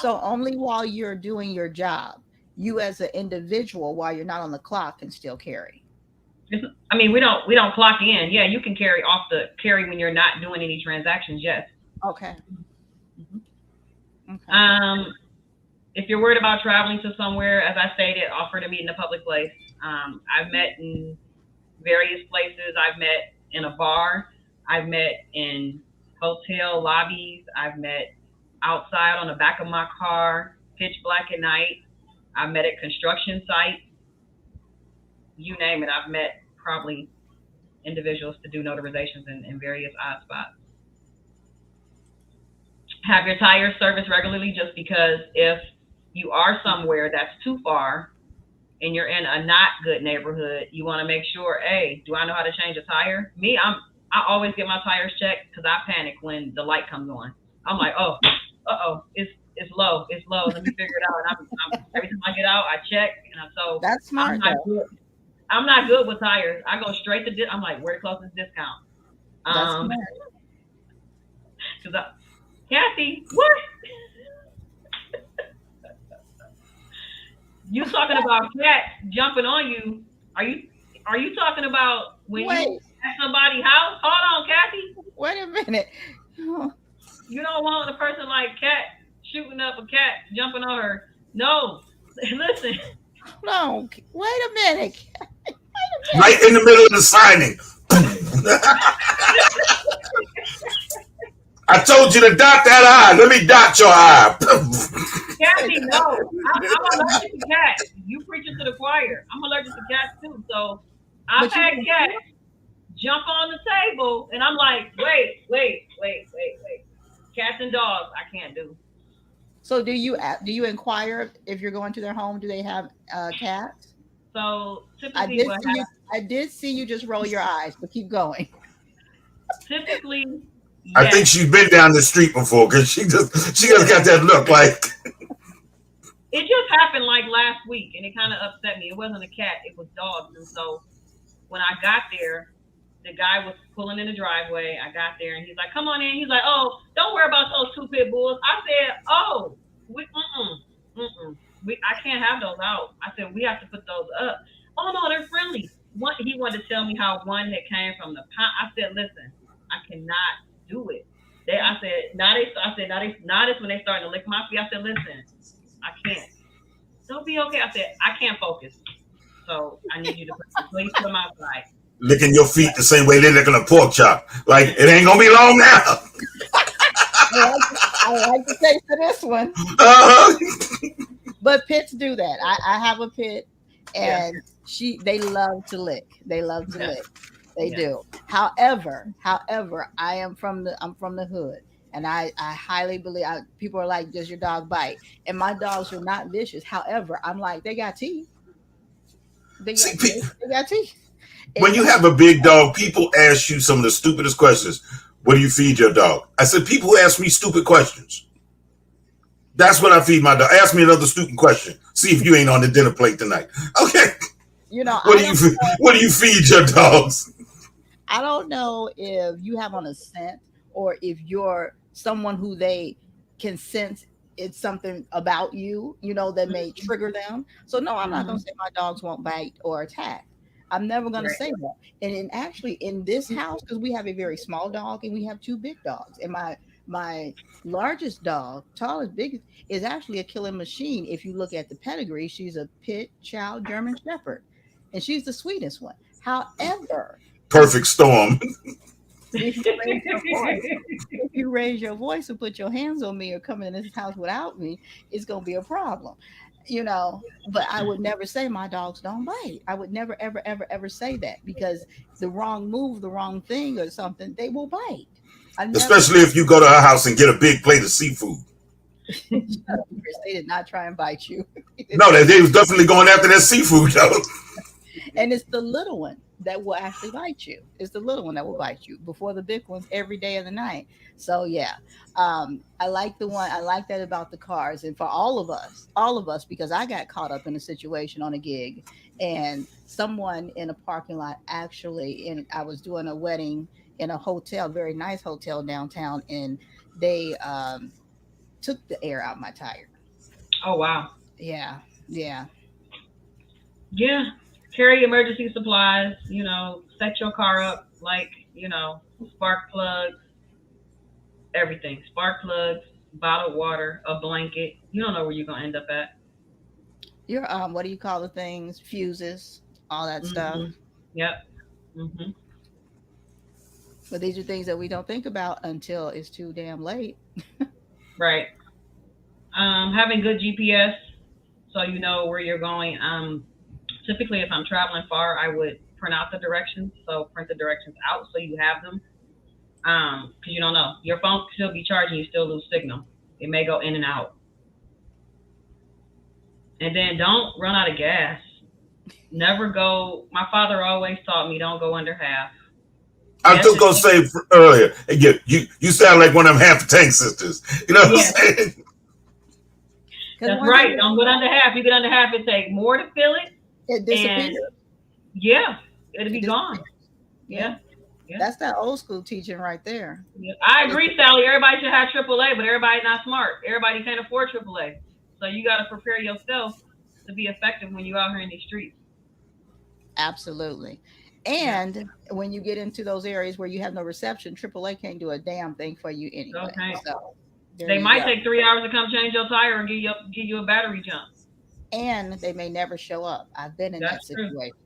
So only while you're doing your job, you as an individual, while you're not on the clock, can still carry. We don't clock in. Yeah, you can carry when you're not doing any transactions. Yes. Okay. Mm-hmm. Okay. If you're worried about traveling to somewhere, as I stated, offer to meet in a public place. I've met in various places. I've met in a bar. I've met in hotel lobbies. I've met outside on the back of my car, pitch black at night. I've met at construction sites. You name it. I've met probably individuals to do notarizations in various odd spots. Have your tires serviced regularly, just because if you are somewhere that's too far and you're in a not good neighborhood, you want to make sure, hey, do I know how to change a tire? I always get my tires checked because I panic when the light comes on. I'm like, it's low. Let me figure it out. And every time I get out, I check. And so that's smart. I'm not good with tires. I go straight to I'm like, where the closest discount? That's smart. Because Kathy, what? You talking about cats jumping on you? Are you talking about when you at somebody's house? Hold on, Kathy. Wait a minute. You don't want a person like Kat shooting up a cat, jumping on her. No, listen. No, wait a minute. Right in the middle of the signing. I told you to dot that I. Let me dot your I. Kathy, no. I'm allergic to cats. You preaching to the choir. I'm allergic to cats too. So I've had cats jump on the table, and I'm like, wait. Cats and dogs, I can't do. So do you inquire if you're going to their home? Do they have cats? So typically, I did see you just roll your eyes, but keep going. Typically, yes. I think she's been down the street before because she just got that look like. It just happened like last week, and it kind of upset me. It wasn't a cat; it was dogs. And so when I got there, the guy was pulling in the driveway. I got there, and he's like, "Come on in." He's like, "Oh, don't worry about those 2 pit bulls." I said, "Oh, I can't have those out." I said, "We have to put those up." "Oh no, they're friendly." He wanted to tell me how one that came from the pond. I said, "Listen, I cannot do it." I said, now it's when they started to lick my feet. I said, "Listen, I can't." "They'll be okay." I said, "I can't focus, so I need you to please come outside." licking your feet the same way they're licking a pork chop. Like, it ain't gonna be long now. I like the taste of this one. Uh-huh. But pits do that. I have a pit, and Yeah. they love to lick. They love to Yeah. lick. They Yeah. do. However, I'm from the hood, and I highly believe people are like, does your dog bite? And my dogs are not vicious. However, I'm like, they got teeth. See, They got teeth. when you have a big dog, people ask you some of the stupidest questions. What do you feed your dog? I said, people ask me stupid questions. That's what I feed my dog. Ask me another stupid question. See if you ain't on the dinner plate tonight. Okay. You know, What do you feed your dogs? I don't know if you have on a scent or if you're someone who they can sense it's something about you, that may trigger them. So no, I'm not going to say my dogs won't bite or attack. I'm never going to say that. And actually in this house, because we have a very small dog and we have two big dogs, and my largest dog, tallest, biggest, is actually a killing machine. If you look at the pedigree, she's a pit chow German Shepherd, and she's the sweetest one. However, Perfect storm. if you raise your voice and put your hands on me or come in this house without me, it's going to be a problem, But I would never say my dogs don't bite. I would never, ever, ever, ever say that, because the wrong move, the wrong thing or something, they will bite. Especially if you go to her house and get a big plate of seafood. Shut up, Chris. They did not try and bite you. No, they was definitely going after that seafood, though. And it's the little one that will actually bite you. It's the little one that will bite you before the big ones every day of the night. So yeah, I like that about the cars, and for all of us, because I got caught up in a situation on a gig, and someone in a parking lot and I was doing a wedding in a hotel, very nice hotel downtown, and they took the air out my tire. Oh wow. Yeah. Yeah. Carry emergency supplies, set your car up like, spark plugs, everything. Spark plugs, bottled water, a blanket. You don't know where you're going to end up at. Your what do you call the things? Fuses, all that stuff. Yep. Mm-hmm. But these are things that we don't think about until it's too damn late. Right. Having good GPS so you know where you're going. Typically, if I'm traveling far, I would print out the directions. So print the directions out so you have them. Because you don't know. Your phone can still be charging, you still lose signal. It may go in and out. And then don't run out of gas. Never go. My father always taught me, don't go under half. I was just going to say earlier, you sound like one of them half tank sisters. You know what I'm saying? That's right. Don't go under half. You get under half, it takes more to fill it. It disappears. It'll be gone. Yeah. That's that old school teaching right there. Yeah. I agree, Sally. Everybody should have AAA, but everybody's not smart. Everybody can't afford AAA. So you got to prepare yourself to be effective when you're out here in these streets. Absolutely. And when you get into those areas where you have no reception, AAA can't do a damn thing for you anyway. Okay. So they might take 3 hours to come change your tire and give you a battery jump. And they may never show up. I've been in that situation.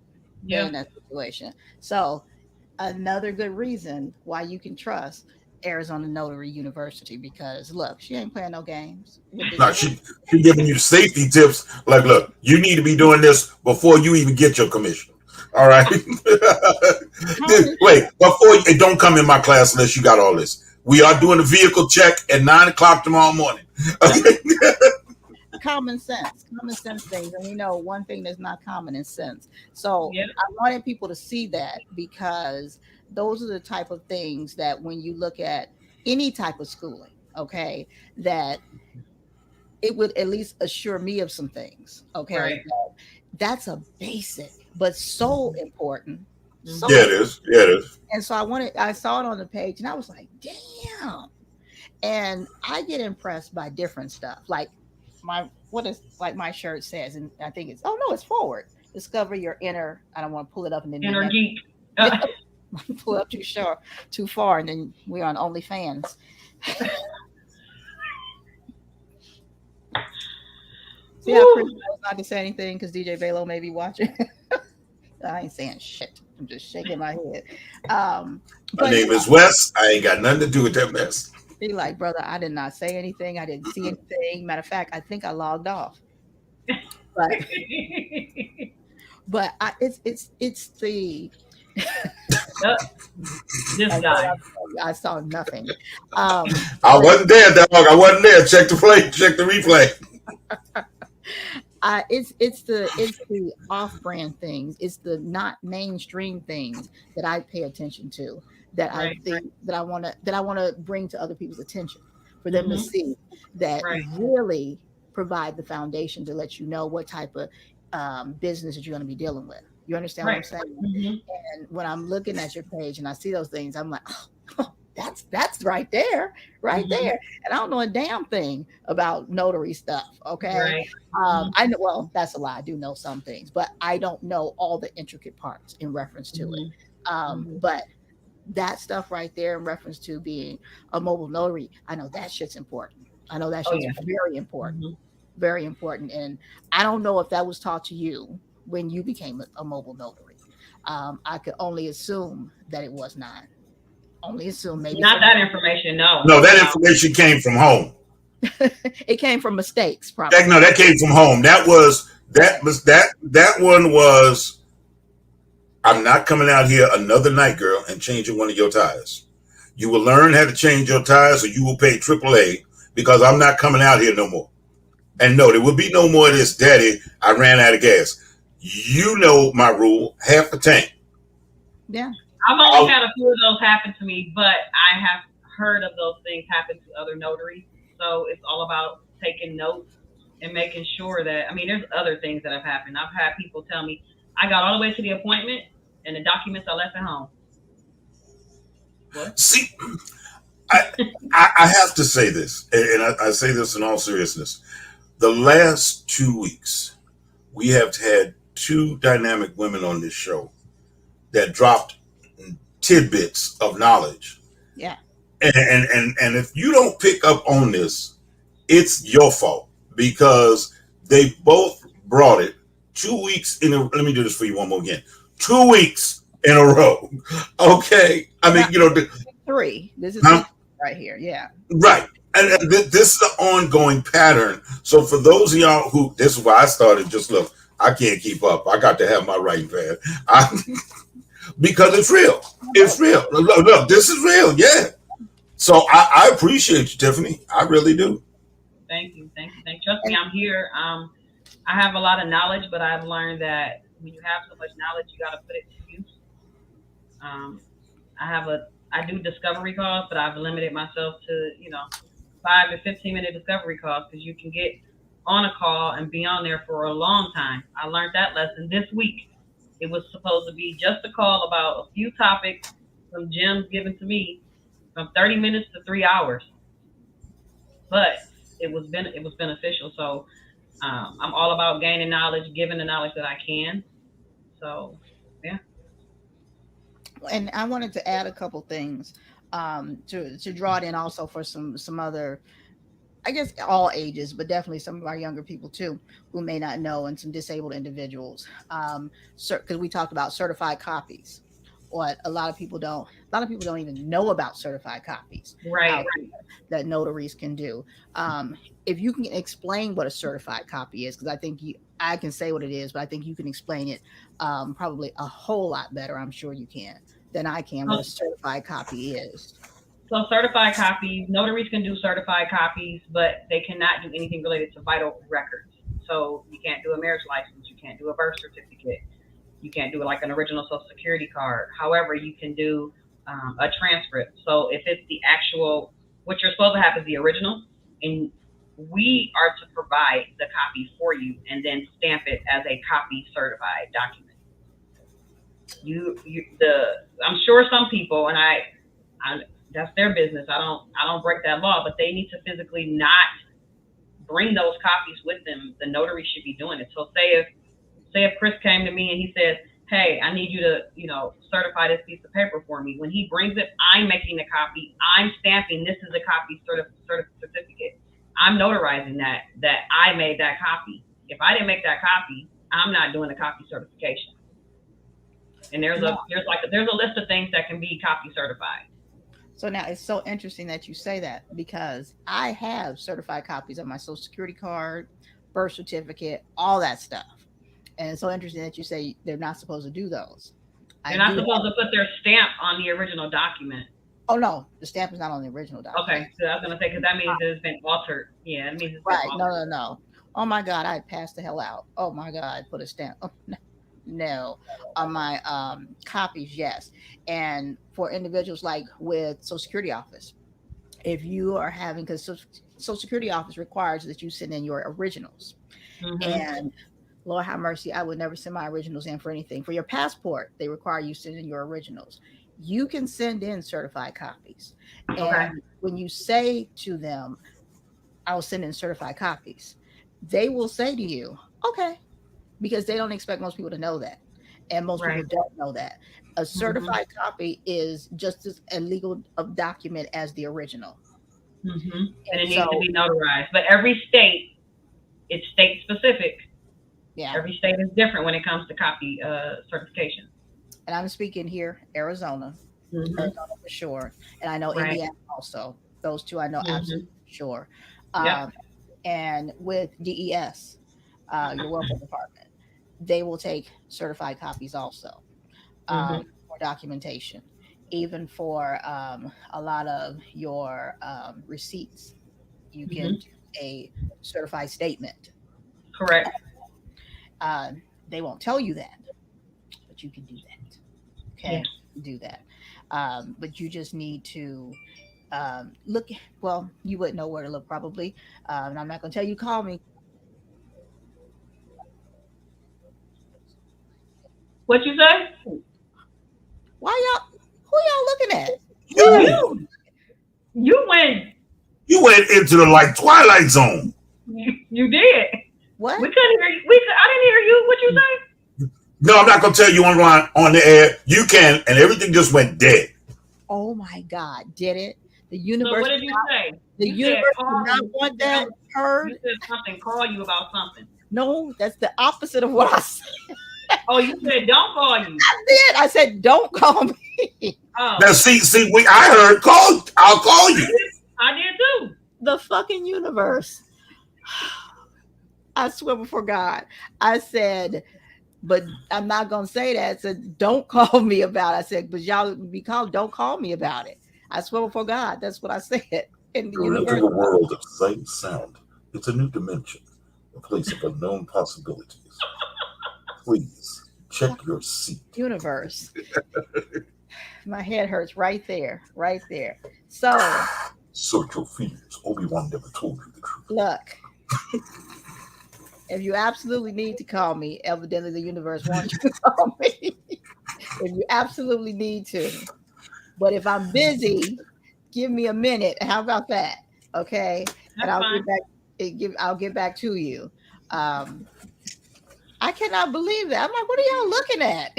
Yeah. In that situation. So another good reason why you can trust Arizona Notary University, because look, she ain't playing no games. No, she giving you safety tips. Like, look, you need to be doing this before you even get your commission. All right. Wait, don't come in my class unless you got all this. We are doing a vehicle check at 9:00 tomorrow morning. Okay. Common sense things. And one thing that's not common is sense. So I wanted people to see that, because those are the type of things that when you look at any type of schooling, okay, that it would at least assure me of some things. Okay. Right. That's a basic, but so important. So it is. Yeah, it is. And so I saw it on the page and I was like, damn. And I get impressed by different stuff. Like my shirt says, and I think it's it's forward. Discover your inner. I don't want to pull it up and then inner geek. Pull up too far, and then we're on OnlyFans. See how Chris knows not to say anything because DJ Balo may be watching. I ain't saying shit. I'm just shaking my head. My name is Wes. I ain't got nothing to do with that mess. Be like, brother, I did not say anything. I didn't see anything. Matter of fact, I think I logged off. But it's the This guy. I saw nothing. I wasn't there, dog. I wasn't there. Check the replay. It's the off-brand things. It's the not mainstream things that I pay attention to. That I think that I want to bring to other people's attention for them to see that really provide the foundation to let you know what type of business that you're going to be dealing with. You understand what I'm saying? And when I'm looking at your page and I see those things, I'm like, oh, that's right there, there. And I don't know a damn thing about notary stuff. Okay. I know, well, that's a lie. I do know some things, but I don't know all the intricate parts in reference to it. But that stuff right there in reference to being a mobile notary, I know that shit's important. I know that shit's very important. Very important. And I don't know if that was taught to you when you became a mobile notary. I could only assume that it was not. Only assume maybe not that information. No, that information came from home. It came from mistakes, probably. That came from home. That one was. I'm not coming out here another night, girl, and changing one of your tires. You will learn how to change your tires, or you will pay AAA, because I'm not coming out here no more. And no, there will be no more of this, Daddy, I ran out of gas. You know my rule, half a tank. Yeah. I've only had a few of those happen to me, but I have heard of those things happen to other notaries. So it's all about taking notes and making sure that, I mean, there's other things that have happened. I've had people tell me, I got all the way to the appointment and the documents I left at home. What? See, I have to say this, and I say this in all seriousness. The last 2 weeks, we have had two dynamic women on this show that dropped tidbits of knowledge. Yeah. And if you don't pick up on this, it's your fault, because they both brought it 2 weeks in a, let me do this for you one more again. 2 weeks in a row. Okay. I mean, three. This is right here. Yeah. Right. And this is the ongoing pattern. So for those of y'all who, this is why I started, just look, I can't keep up. I got to have my writing pad. Because it's real. It's real. Look, this is real. Yeah. So I appreciate you, Tiffany. I really do. Thank you. Trust me, I'm here. I have a lot of knowledge, but I've learned that when you have so much knowledge, you got to put it to use. I do discovery calls, but I've limited myself to, 5 to 15 minute discovery calls, because you can get on a call and be on there for a long time. I learned that lesson this week. It was supposed to be just a call about a few topics, some gems given to me, from 30 minutes to 3 hours. But it was beneficial. So I'm all about gaining knowledge, giving the knowledge that I can. So, yeah. And I wanted to add a couple things to draw it in also for some other, I guess all ages, but definitely some of our younger people too, who may not know, and some disabled individuals. Because we talked about certified copies. What a lot of people don't even know about certified copies, right? That notaries can do. If you can explain what a certified copy is, because I think I can say what it is, but I think you can explain it probably a whole lot better. I'm sure you can than I can what a certified copy is. So certified copies, notaries can do certified copies, but they cannot do anything related to vital records. So you can't do a marriage license, you can't do a birth certificate, you can't do like an original Social Security card. However, you can do a transcript. So if it's the actual, what you're supposed to have is the original, and we are to provide the copy for you and then stamp it as a copy certified document. I'm sure some people, and I that's their business. I don't break that law, but they need to physically not bring those copies with them. The notary should be doing it. So say if Chris came to me and he says, hey, I need you to, certify this piece of paper for me. When he brings it, I'm making the copy. I'm stamping, this is a copy certificate. I'm notarizing that I made that copy. If I didn't make that copy, I'm not doing a copy certification. And there's a list of things that can be copy certified. So now it's so interesting that you say that, because I have certified copies of my Social Security card, birth certificate, all that stuff. And it's so interesting that you say they're not supposed to do those. They're not supposed to put their stamp on the original document. Oh no, the stamp is not on the original document. Okay, so I was gonna say, because that means it's been altered. Yeah, it means it's been Right. altered. No. Oh my God, I passed the hell out. Oh my God, put a stamp. Oh, no. On my copies, yes. And for individuals like with Social Security office, if you are having, because Social Security office requires that you send in your originals. And Lord have mercy, I would never send my originals in for anything. For your passport, they require you send in your originals. You can send in certified copies. And when you say to them, I'll send in certified copies, they will say to you, okay, because they don't expect most people to know that. And most people don't know that. A certified copy is just as a legal document as the original. And it needs to be notarized. But every state, it's state specific. Yeah. Every state is different when it comes to copy certification. And I'm speaking here, Arizona, Arizona for sure. And I know Indiana also. Those two I know absolutely for sure. And with DES, your welfare department, they will take certified copies also for documentation. Even for a lot of your receipts, you can do a certified statement. Correct. They won't tell you that, but you can do that. Okay, do that. But you just need to look. Well, you wouldn't know where to look probably. And I'm not going to tell you, call me. What you say? Why y'all? Who y'all looking at? You went. You went into the Twilight Zone. You did. What? We couldn't hear you. I didn't hear you. What you say? No, I'm not gonna tell you on the air. You can, and everything just went dead. Oh my God! Did it? The universe. So what did you say? The universe did not want that heard. You said something. Call you about something. No, that's the opposite of what I said. Oh, you said don't call you. I did. I said don't call me. Oh. Now see, I heard call. I'll call you. I did too. The fucking universe. I swear before God, I said, but I'm not gonna say that. I said, don't call me about it. I said, but y'all be called, don't call me about it. I swear before God, that's what I said. In the You're universe. into the world of sight and sound. It's a new dimension, a place of unknown possibilities. Please check your seat. Universe. My head hurts right there, right there. So search your fears. Obi-Wan never told you the truth. Look. If you absolutely need to call me, evidently the universe wants you to call me. If you absolutely need to. But if I'm busy, give me a minute. How about that? Okay. That's fine. I'll get back to you. I cannot believe that. I'm like, what are y'all looking at?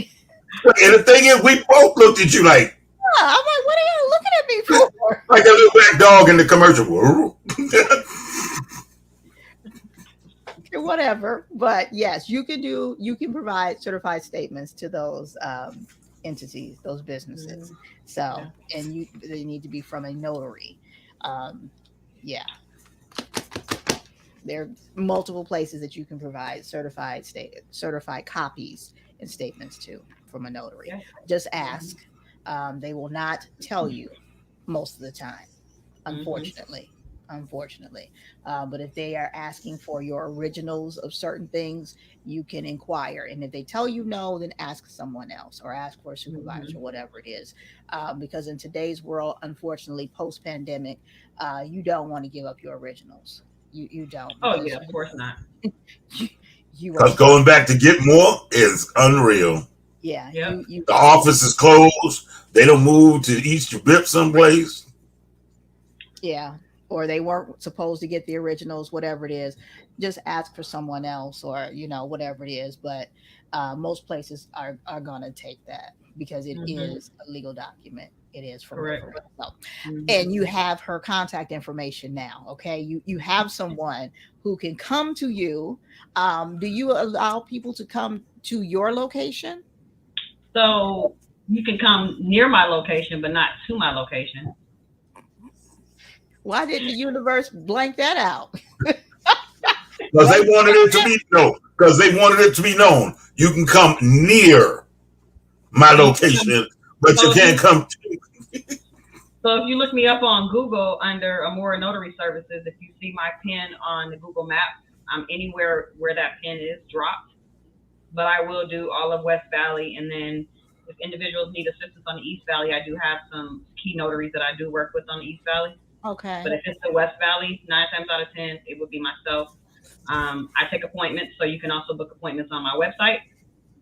And the thing is, we both looked at you like. Yeah, I'm like, what are y'all looking at me for? Like a little black dog in the commercial. Whatever, but yes, you can provide certified statements to those entities, those businesses. So, and they need to be from a notary. There are multiple places that you can provide certified copies and statements to from a notary. Just ask. They will not tell you most of the time, unfortunately. But if they are asking for your originals of certain things, you can inquire. And if they tell you no, then ask someone else or ask for a supervisor or whatever it is. Because in today's world, unfortunately, post-pandemic, you don't want to give up your originals. You don't. Oh, yeah, of course not. Because going back to get more is unreal. Yeah. The office is closed. They don't move to East Rip someplace. Yeah. Or they weren't supposed to get the originals, whatever it is. Just ask for someone else or, whatever it is. But most places are going to take that because it is a legal document. It is from her. So, and you have her contact information now. Okay. You have someone who can come to you. Do you allow people to come to your location? So you can come near my location, but not to my location. Why didn't the universe blank that out? Because they wanted it to be known. Because they wanted it to be known. You can come near my location, but you can't come to. So if you look me up on Google under Amora Notary Services, if you see my pin on the Google map, I'm anywhere where that pin is dropped. But I will do all of West Valley, and then if individuals need assistance on the East Valley, I do have some key notaries that I do work with on the East Valley. Okay. But if it's the West Valley, 9 times out of 10, it would be myself. I take appointments, so you can also book appointments on my website,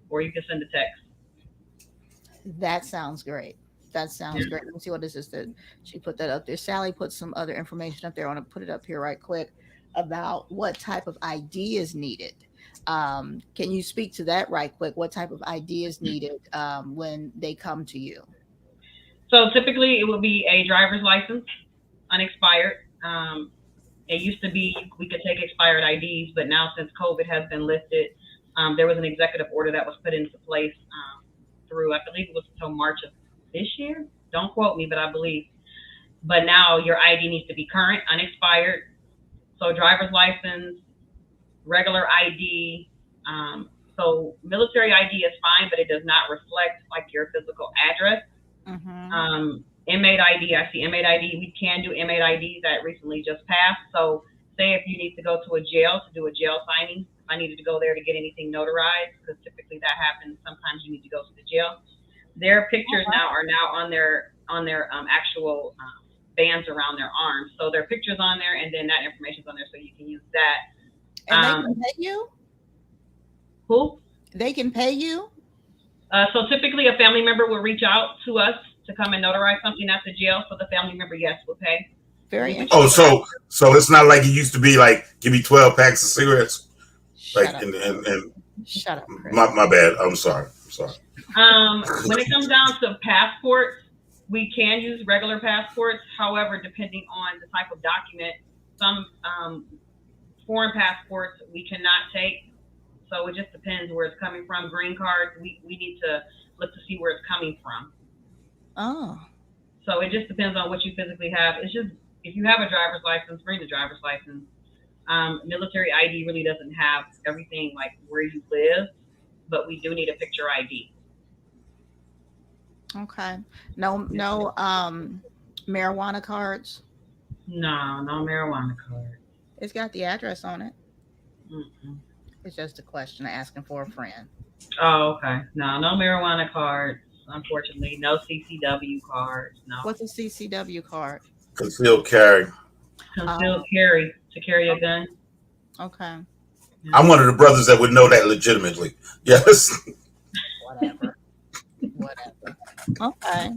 or you can send a text. That sounds great. That sounds great. Let me see what this is. That she put that up there. Sally put some other information up there. I want to put it up here right quick about what type of ID is needed. Can you speak to that right quick? What type of ID is needed when they come to you? So typically it would be a driver's license, unexpired. It used to be we could take expired IDs, but now since COVID has been lifted, there was an executive order that was put into place through, I believe it was until March of this year. Don't quote me, but I believe. But now your ID needs to be current, unexpired. So driver's license, regular ID. So military ID is fine, but it does not reflect like your physical address. Mm-hmm. Inmate ID, I see inmate ID. We can do inmate ID that recently just passed. So say if you need to go to a jail to do a jail signing, if I needed to go there to get anything notarized, because typically that happens. Sometimes you need to go to the jail. Their pictures are now on their actual bands around their arms. So their pictures on there, and then that information's on there, so you can use that. And they can pay you? Who? They can pay you? So typically a family member will reach out to us to come and notarize something at the jail. So the family member, yes, will pay. Very interesting. Oh, so it's not like it used to be like, give me 12 packs of cigarettes. Shut Like, up. and Shut up, Chris. my bad. I'm sorry. When it comes down to passports, we can use regular passports. However, depending on the type of document, some foreign passports we cannot take. So it just depends where it's coming from. Green cards, we need to look to see where it's coming from. Oh. So it just depends on what you physically have. It's just, if you have a driver's license, bring the driver's license. Military ID really doesn't have everything like where you live, but we do need a picture ID. Okay. No marijuana cards? No marijuana card. It's got the address on it. Mm-mm. It's just a question asking for a friend. Oh, okay. No marijuana cards. Unfortunately, no CCW cards. No. What's a CCW card? Concealed carry. Concealed carry, to carry a gun. Okay. I'm one of the brothers that would know that legitimately. Yes. Whatever. Okay.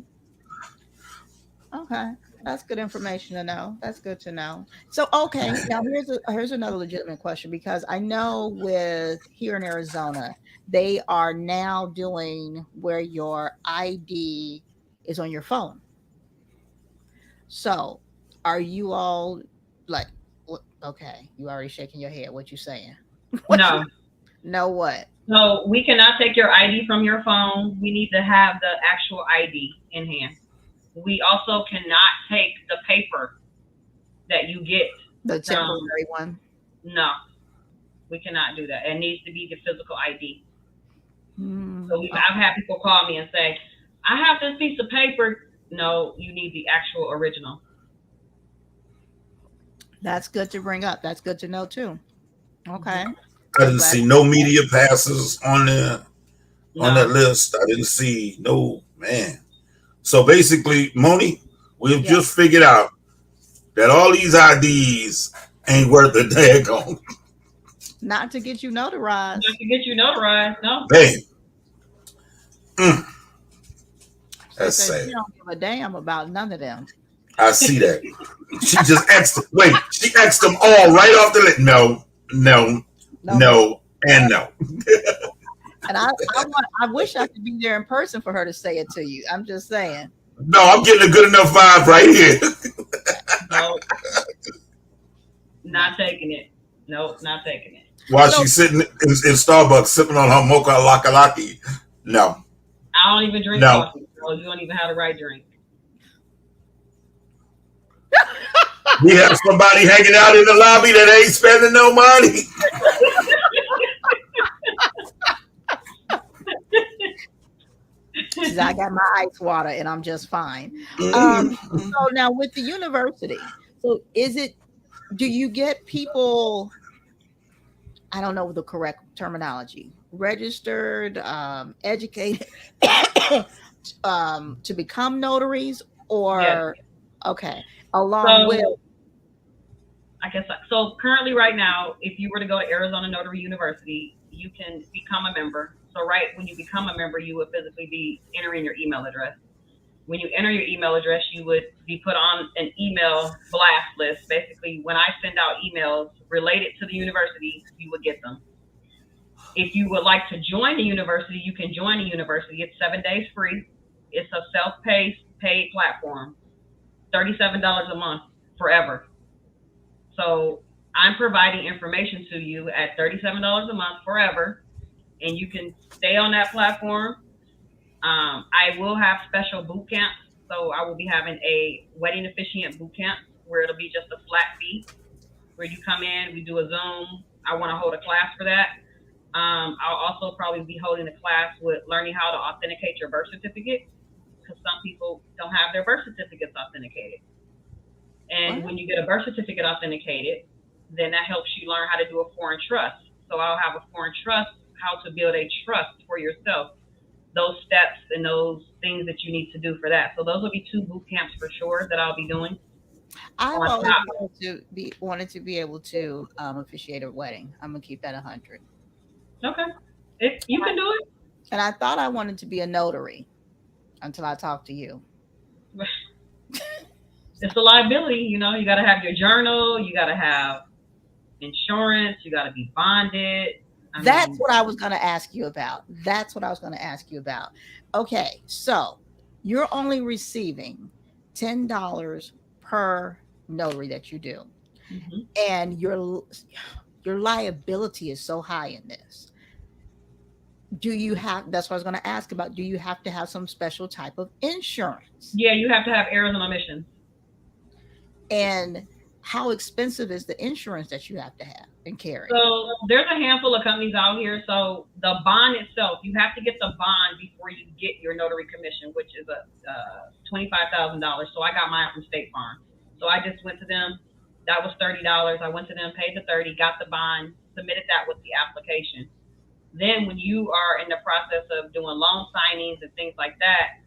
That's good information to know. That's good to know. So, okay, now here's another legitimate question, because I know with here in Arizona, they are now doing where your ID is on your phone. So, are you all like, okay, you already shaking your head. What you saying? No. No what? No, we cannot take your ID from your phone. We need to have the actual ID in hand. We also cannot take the paper that you get. The temporary one? No, we cannot do that. It needs to be the physical ID. So I've had people call me and say, I have this piece of paper. No, you need the actual original. That's good to bring up. That's good to know too. Okay. I didn't see no media passes on there, on that list. I didn't see man. So basically, Moni, we've just figured out that all these IDs ain't worth a daggone. Not to get you notarized. Not to get you notarized, no. Bam. That's sad. You don't give a damn about none of them. I see that. She just asked them. Wait, she asked them all right off the list. No, and no. And I wish I could be there in person for her to say it to you. I'm just saying. No, I'm getting a good enough vibe right here. No, not taking it. Nope, not taking it. While she's sitting in Starbucks sipping on her mocha lakalaki. No. I don't even drink No. coffee, so you don't even have the right drink. We have somebody hanging out in the lobby that ain't spending no money. I got my ice water and I'm just fine. So now with the university, so do you get people, I don't know the correct terminology, registered, educated to become notaries, or Yes. okay, along with I guess so. Currently, right now, if you were to go to Arizona Notary University, you can become a member. So, right when you become a member, you would physically be entering your email address. When you enter your email address, you would be put on an email blast list. Basically, when I send out emails related to the university, you would get them. If you would like to join the university, you can join the university. It's 7 days free. It's a self-paced, paid platform. $37 a month forever. So I'm providing information to you at $37 a month forever, and you can stay on that platform. I will have special boot camps. So I will be having a wedding officiant boot camp where it'll be just a flat fee, where you come in, we do a Zoom. I want to hold a class for that. I'll also probably be holding a class with learning how to authenticate your birth certificate, because some people don't have their birth certificates authenticated. And when you get a birth certificate authenticated, then that helps you learn how to do a foreign trust. So I'll have a foreign trust, how to build a trust for yourself, those steps and those things that you need to do for that. So those will be 2 boot camps for sure that I'll be doing. I've always wanted to be able to officiate a wedding. I'm gonna keep that 100. Okay, you can do it. And I thought I wanted to be a notary until I talked to you. It's a liability, you know. You got to have your journal. You got to have insurance. You got to be bonded. That's what I was going to ask you about. Okay, so you're only receiving $10 per notary that you do, and your liability is so high in this. Do you have? That's what I was going to ask about. Do you have to have some special type of insurance? Yeah, you have to have errors and omissions. And how expensive is the insurance that you have to have and carry? So there's a handful of companies out here. So the bond itself, you have to get the bond before you get your notary commission, which is a $25,000. So I got mine from State Farm. So I just went to them. That was $30. I went to them, paid the $30, got the bond, submitted that with the application. Then when you are in the process of doing loan signings and things like that,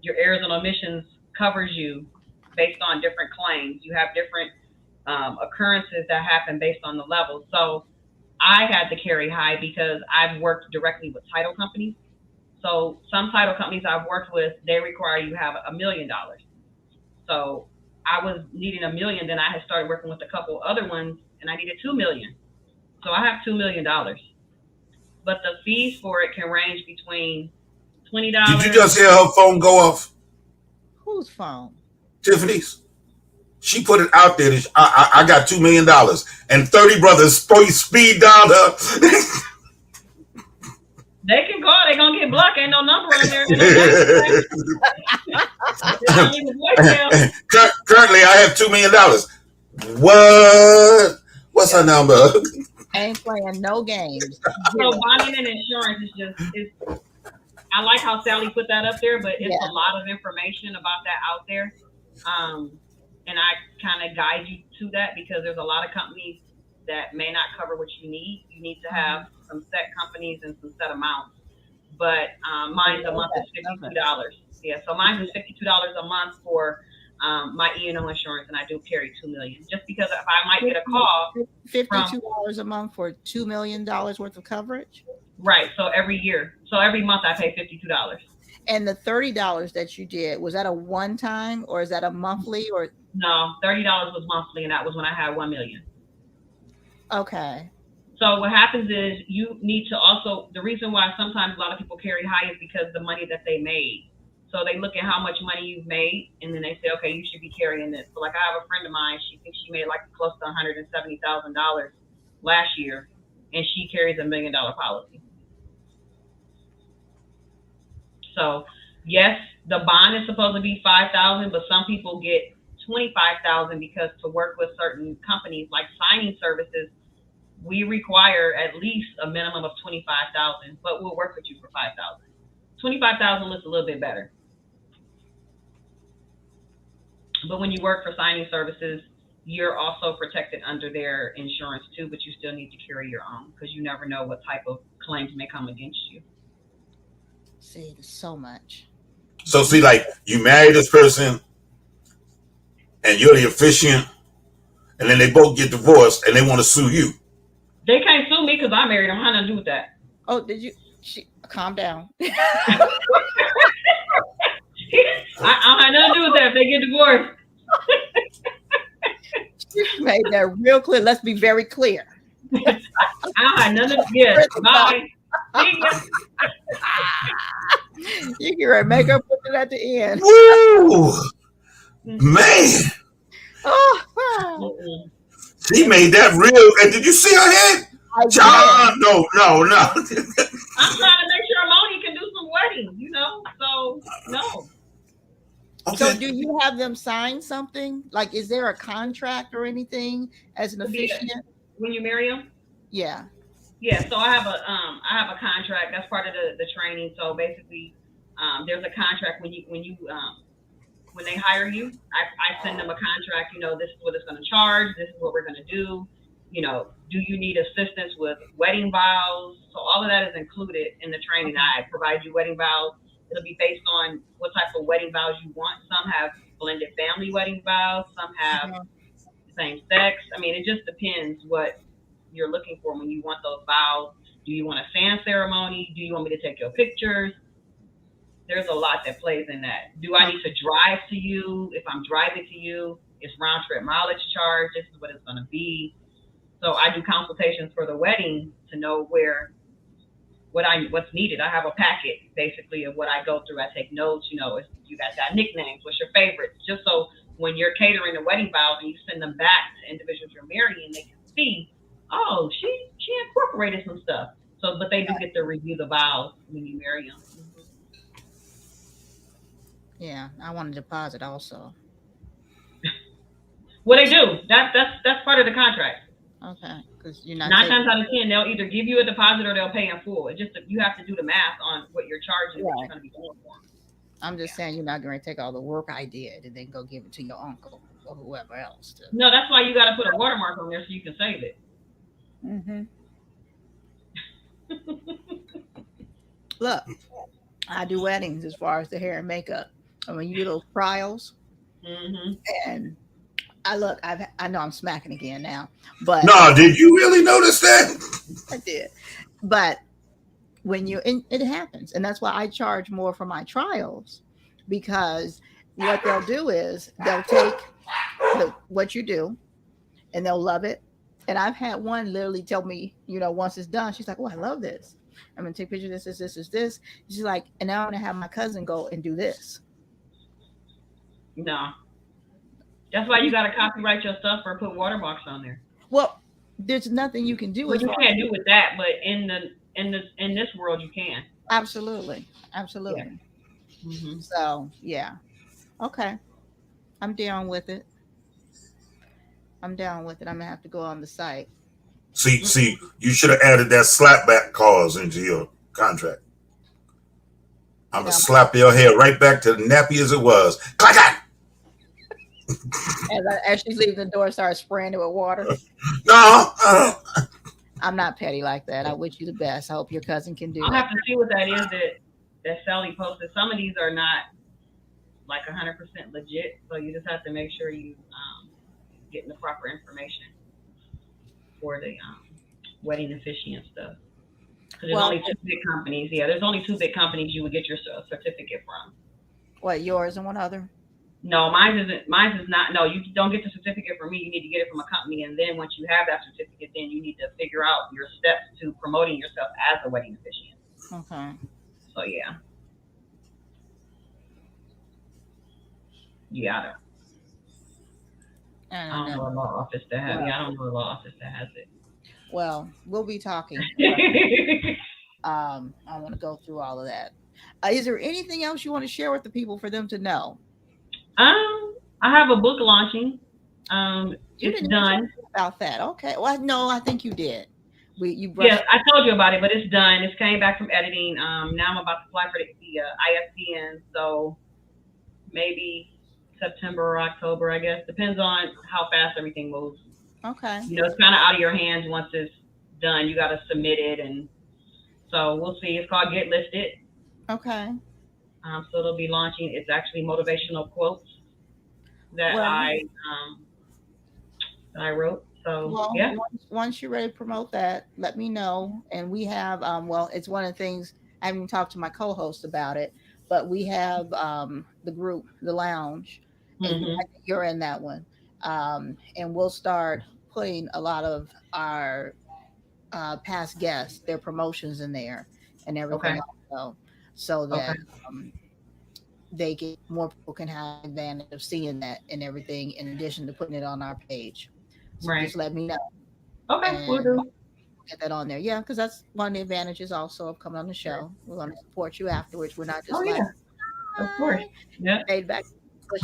your errors and omissions covers you based on different claims. You have different occurrences that happen based on the level. So I had to carry high because I've worked directly with title companies. So some title companies I've worked with, they require you have $1 million. So I was needing $1 million. Then I had started working with a couple other ones and I needed $2 million. So I have $2 million. But the fees for it can range between $20. Did you just hear her phone go off? Whose phone? Tiffany's. She put it out there. I got $2 million and 30 brothers speed down her. They can call. They're going to get blocked. Ain't no number on there. Currently, I have $2 million. What? What's her number? Ain't playing no games. So bonding and insurance is I like how Sally put that up there, but it's a lot of information about that out there. And I kind of guide you to that because there's a lot of companies that may not cover what you need. You need to have some set companies and some set amounts. But mine's a month is $52. Yeah, so mine is $52 a month for my E&O insurance, and I do carry $2 million. Just because if I might get a call, $52 a month for $2 million worth of coverage. Right. So every year, every month I pay $52. And the $30 that you did, was that a one time or is that a monthly or? No, $30 was monthly, and that was when I had $1 million. Okay. So what happens is you need to also, the reason why sometimes a lot of people carry high is because the money that they made. So they look at how much money you've made, and then they say, okay, you should be carrying this. So like I have a friend of mine, she thinks she made like close to $170,000 last year, and she carries $1 million policy. So yes, the bond is supposed to be $5,000, but some people get $25,000 because to work with certain companies like signing services, we require at least a minimum of $25,000, but we'll work with you for $5,000. $25,000 looks a little bit better. But when you work for signing services, you're also protected under their insurance too, but you still need to carry your own because you never know what type of claims may come against you. See, there's so much. So see, like you marry this person and you're the officiant, and then they both get divorced and they want to sue you. They can't sue me because I married them. I had nothing to do with that. Oh, did you? Calm down. I don't have nothing to do with that if they get divorced. You made that real clear. Let's be very clear. I don't have nothing to do. Bye. You can make her put it at the end. Woo! Man. Oh, she made that real. And did you see her head? John, no. I'm trying to make sure Moni can do some wedding, so no. Okay. So do you have them sign something? Like, is there a contract or anything as an officiant? When you marry them? Yeah. Yeah, so I have a contract. That's part of the training. So basically, there's a contract when they hire you. I send them a contract. This is what it's going to charge. This is what we're going to do. Do you need assistance with wedding vows? So all of that is included in the training. I provide you wedding vows. It'll be based on what type of wedding vows you want. Some have blended family wedding vows. Some have same sex. I mean, it just depends what you're looking for when you want those vows. Do you want a fan ceremony? Do you want me to take your pictures? There's a lot that plays in that. Do I need to drive to you? If I'm driving to you, it's round trip mileage charge. This is what it's going to be. So I do consultations for the wedding to know what's needed. I have a packet basically of what I go through. I take notes. You guys got nicknames. What's your favorites? Just so when you're catering the wedding vows and you send them back to individuals you're marrying, they can see, oh, she incorporated some stuff. So, but they do get to review the vows when you marry them. Mm-hmm. Yeah, I want a deposit also. Well, they do. That's part of the contract. Okay, because you're not 9 times out of 10, they'll either give you a deposit or they'll pay in full. It just you have to do the math on what you're charging, what you're going to be doing for them. I'm just saying you're not going to take all the work I did and then go give it to your uncle or whoever else. No, that's why you got to put a watermark on there so you can save it. Mm-hmm. Look, I do weddings as far as the hair and makeup. I mean, you do those trials, and I know I'm smacking again now, but no, did you really notice that? I did, but when it happens, and that's why I charge more for my trials, because what they'll do is they'll take what you do, and they'll love it. And I've had one literally tell me, once it's done, she's like, "Oh, I love this. I'm gonna take pictures of this." She's like, "And now I'm gonna have my cousin go and do this." No. That's why you got to copyright your stuff or put watermarks on there. Well, there's nothing you can do. Well, you can't do with that, but in this world, you can. Absolutely. Yeah. Mm-hmm. So yeah, okay, I'm down with it. I'm gonna have to go on the site. See, you should have added that slapback clause into your contract. I'm gonna slap your hair right back to the nappy as it was. Clack. As she's leaving the door, start spraying it with water. No, I'm not petty like that. I wish you the best. I hope your cousin can do I'll that. have to see what that is that Sally posted. Some of these are not like 100% legit, so you just have to make sure you getting the proper information for the wedding officiant stuff. Because there's only 2 big companies. Yeah, there's only 2 big companies you would get your certificate from. What, yours and one other? No, mine isn't. Mine is not. No, you don't get the certificate from me. You need to get it from a company, and then once you have that certificate, then you need to figure out your steps to promoting yourself as a wedding officiant. Okay. So yeah. Yeah. I don't know a law office that has. Yeah, I don't know a law office that has it. Well, we'll be talking. I want to go through all of that. Is there anything else you want to share with the people for them to know? I have a book launching. You It's didn't done. about that. Okay. Well, no, I think you did. You Yeah, brushed. I told you about it, but it's done. It's came back from editing. Now I'm about to apply for the ISBN. So maybe September or October, I guess. Depends on how fast everything moves. Okay. It's kind of out of your hands once it's done. You got to submit it, and so we'll see. It's called Get Listed. Okay. So it'll be launching. It's actually motivational quotes that I wrote. So well, yeah. Once you're ready to promote that, let me know. And we have well, it's one of the things I haven't even talked to my co-host about it, but we have the group, the lounge, and I think you're in that one. And we'll start putting a lot of our past guests, their promotions in there and everything else, so that they get more people can have advantage of seeing that and everything in addition to putting it on our page. So just let me know. Okay, we'll do. Get that on there. Yeah, because that's one of the advantages also of coming on the show. We're going to support you afterwards. We're not just like, of course. Yeah. Stayed back,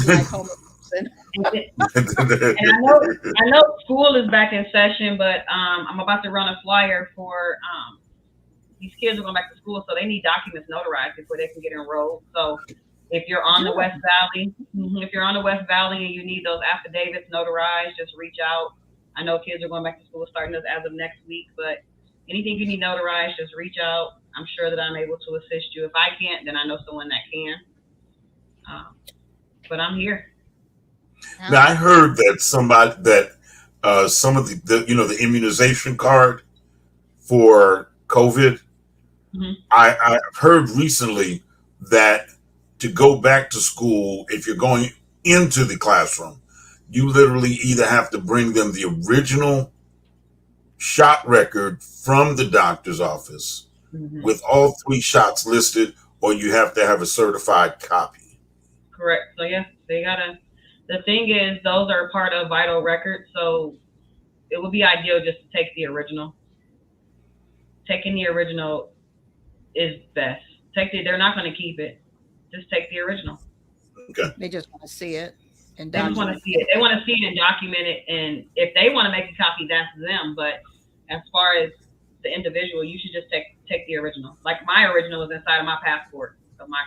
like home. And I know school is back in session, but I'm about to run a flyer for these kids are going back to school, so they need documents notarized before they can get enrolled. So if you're on the West Valley, and you need those affidavits notarized, just reach out. I know kids are going back to school starting as of next week, but anything you need notarized, just reach out. I'm sure that I'm able to assist you. If I can't, then I know someone that can. But I'm here. Now I heard that some of the the immunization card for COVID. I've heard recently that to go back to school, if you're going into the classroom, you literally either have to bring them the original shot record from the doctor's office with all 3 shots listed, or you have to have a certified copy. Correct. So yeah, they gotta. The thing is, those are part of vital records, so it would be ideal just to take the original. Taking the original is best. They're not going to keep it. Just take the original. Okay. They just want to see it and they just want to see it. They want to see it and document it. And if they want to make a copy, that's them. But as far as the individual, you should just take the original. Like my original is inside of my passport. So my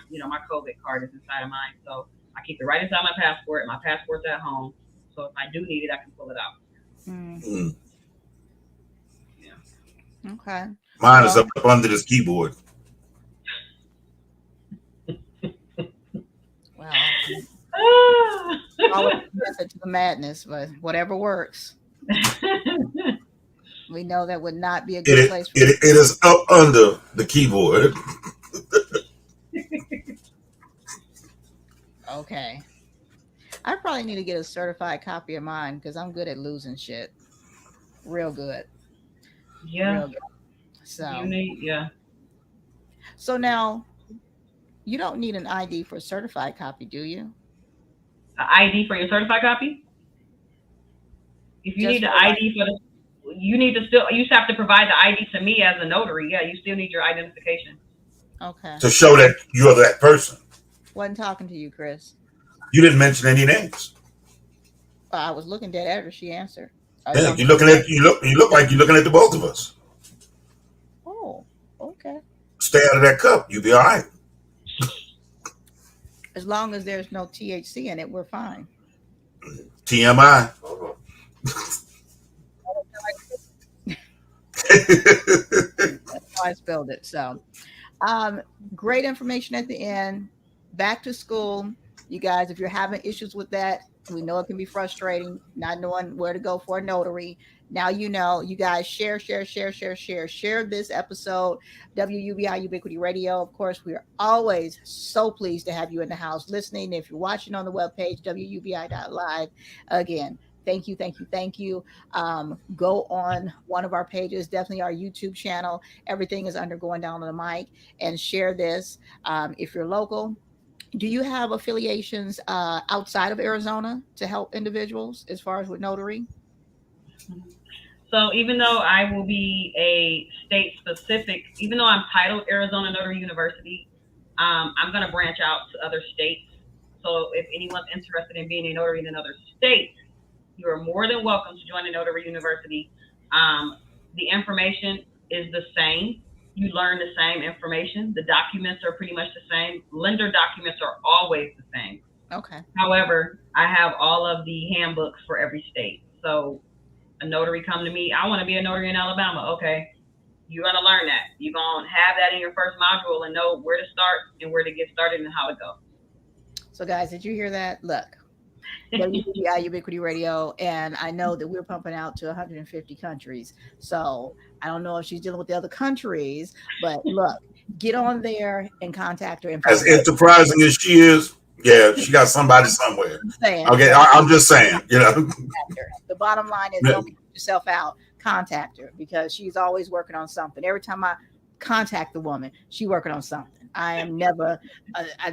COVID card is inside of mine. So I keep it right inside my passport. My passport's at home. So if I do need it, I can pull it out. Yeah. Okay. Mine is up under this keyboard. Wow. Always method to the madness, but whatever works. We know that would not be a good place for it is up under the keyboard. Okay. I probably need to get a certified copy of mine because I'm good at losing shit. Real good. Yeah. Real good. So So now you don't need an ID for a certified copy, do you? An ID for your certified copy? If you need the ID for you have to provide the ID to me as a notary. Yeah, you still need your identification. Okay. To show that you're that person. Wasn't talking to you, Chris. You didn't mention any names. I was looking dead at her. She answered. Yeah, you look like you're looking at the both of us. Oh, okay. Stay out of that cup. You'll be all right. As long as there's no THC in it, we're fine. TMI. That's why I spelled it. So, great information at the end. Back to school, you guys. If you're having issues with that, we know it can be frustrating, not knowing where to go for a notary. Now you know. You guys share this episode. WUBI Ubiquity Radio. Of course, we are always so pleased to have you in the house listening. If you're watching on the webpage, wubi.live. Again, thank you. Go on one of our pages, definitely our YouTube channel. Everything is undergoing down on the mic, and share this. If you're local, do you have affiliations outside of Arizona to help individuals as far as with notary? So even though I will be a state specific, even though I'm titled Arizona Notary University, I'm going to branch out to other states. So if anyone's interested in being a notary in another state, you are more than welcome to join the Notary University. The information is the same. You learn the same information. The documents are pretty much the same. Lender documents are always the same. Okay. However, I have all of the handbooks for every state. So a notary come to me, I want to be a notary in Alabama. Okay, you're going to learn that. You're going to have that in your first module and know where to start and where to get started and how to go. So guys, did you hear that? Look, WBI Ubiquity Radio, and I know that we're pumping out to 150 countries. So I don't know if she's dealing with the other countries, but look, get on there and contact her. And as enterprising as she is, yeah, she got somebody somewhere. Okay, I'm just saying, you know. The bottom line is, don't get yourself out. Contact her, because she's always working on something. Every time I contact the woman, she's working on something. I am never,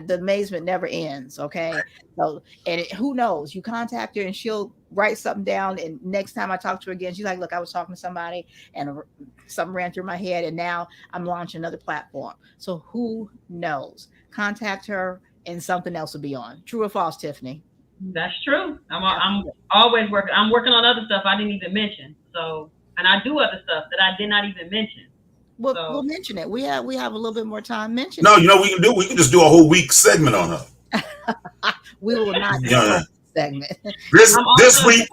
the amazement never ends. Okay. So, and who knows, you contact her and she'll write something down. And next time I talk to her again, she's like, look, I was talking to somebody and something ran through my head and now I'm launching another platform. So who knows? Contact her and something else will be on. True or false, Tiffany? That's true. I'm always working. I'm working on other stuff I didn't even mention. So, and I do other stuff that I did not even mention. Well, we'll mention it. We have a little bit more time. Mention. No, you know what we can just do a whole week segment on her. We will not do a segment. This week.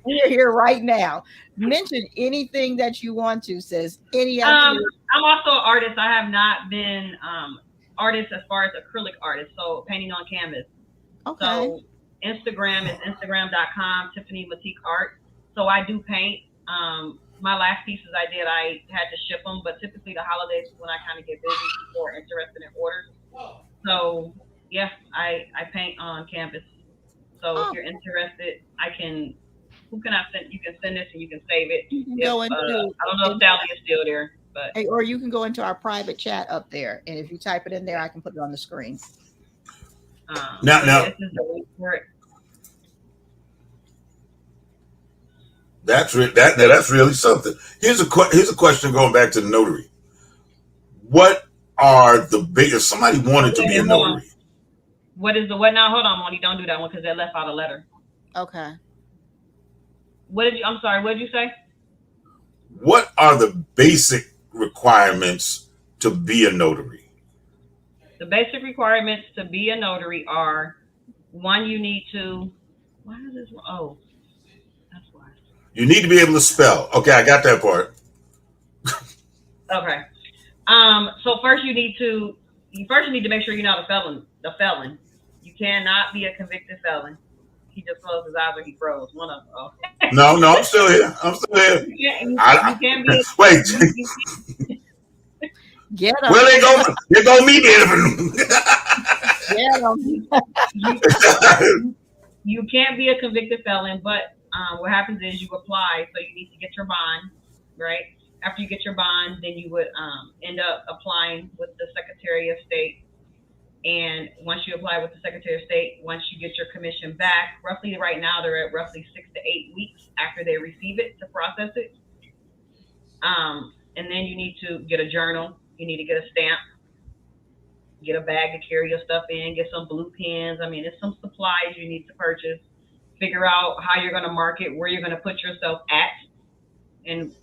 We're here right now. Mention anything that you want to, sis. I'm also an artist. I have not been artist as far as acrylic artist, so painting on canvas. Okay. So Instagram is instagram.com, Tiffany Myles Art. So I do paint. My last pieces I did, I had to ship them, but typically the holidays is when I kind of get busy, people are interested in orders. So yeah, I paint on canvas. So if you're interested, who can I send? You can send this and you can save it. You can go into, I don't know if Sally is still there, but. Or you can go into our private chat up there. And if you type it in there, I can put it on the screen. Now. This is the link for it. That's really something. Here's a question going back to the notary. What are the biggest? Somebody wanted to be a notary. What is the what now? Hold on, Moni. Don't do that one because they left out a letter. Okay. I'm sorry. What did you say? What are the basic requirements to be a notary? The basic requirements to be a notary are: one, you need to. Why is this? Oh. You need to be able to spell. Okay, I got that part. Okay. So first you need to make sure you're not a felon. You cannot be a convicted felon. He just closed his eyes or he froze. One of them. Oh. No, I'm still here. You can't be. Wait. Get them. Well, they go me there. Get them. You can't be a convicted felon, but what happens is you apply, so you need to get your bond, right? After you get your bond, then you would end up applying with the Secretary of State. And once you apply with the Secretary of State, once you get your commission back, roughly right now they're at roughly 6 to 8 weeks after they receive it to process it. And then you need to get a journal. You need to get a stamp, get a bag to carry your stuff in, get some blue pens. I mean, there's some supplies you need to purchase. Figure out how you're going to market, where you're going to put yourself at, and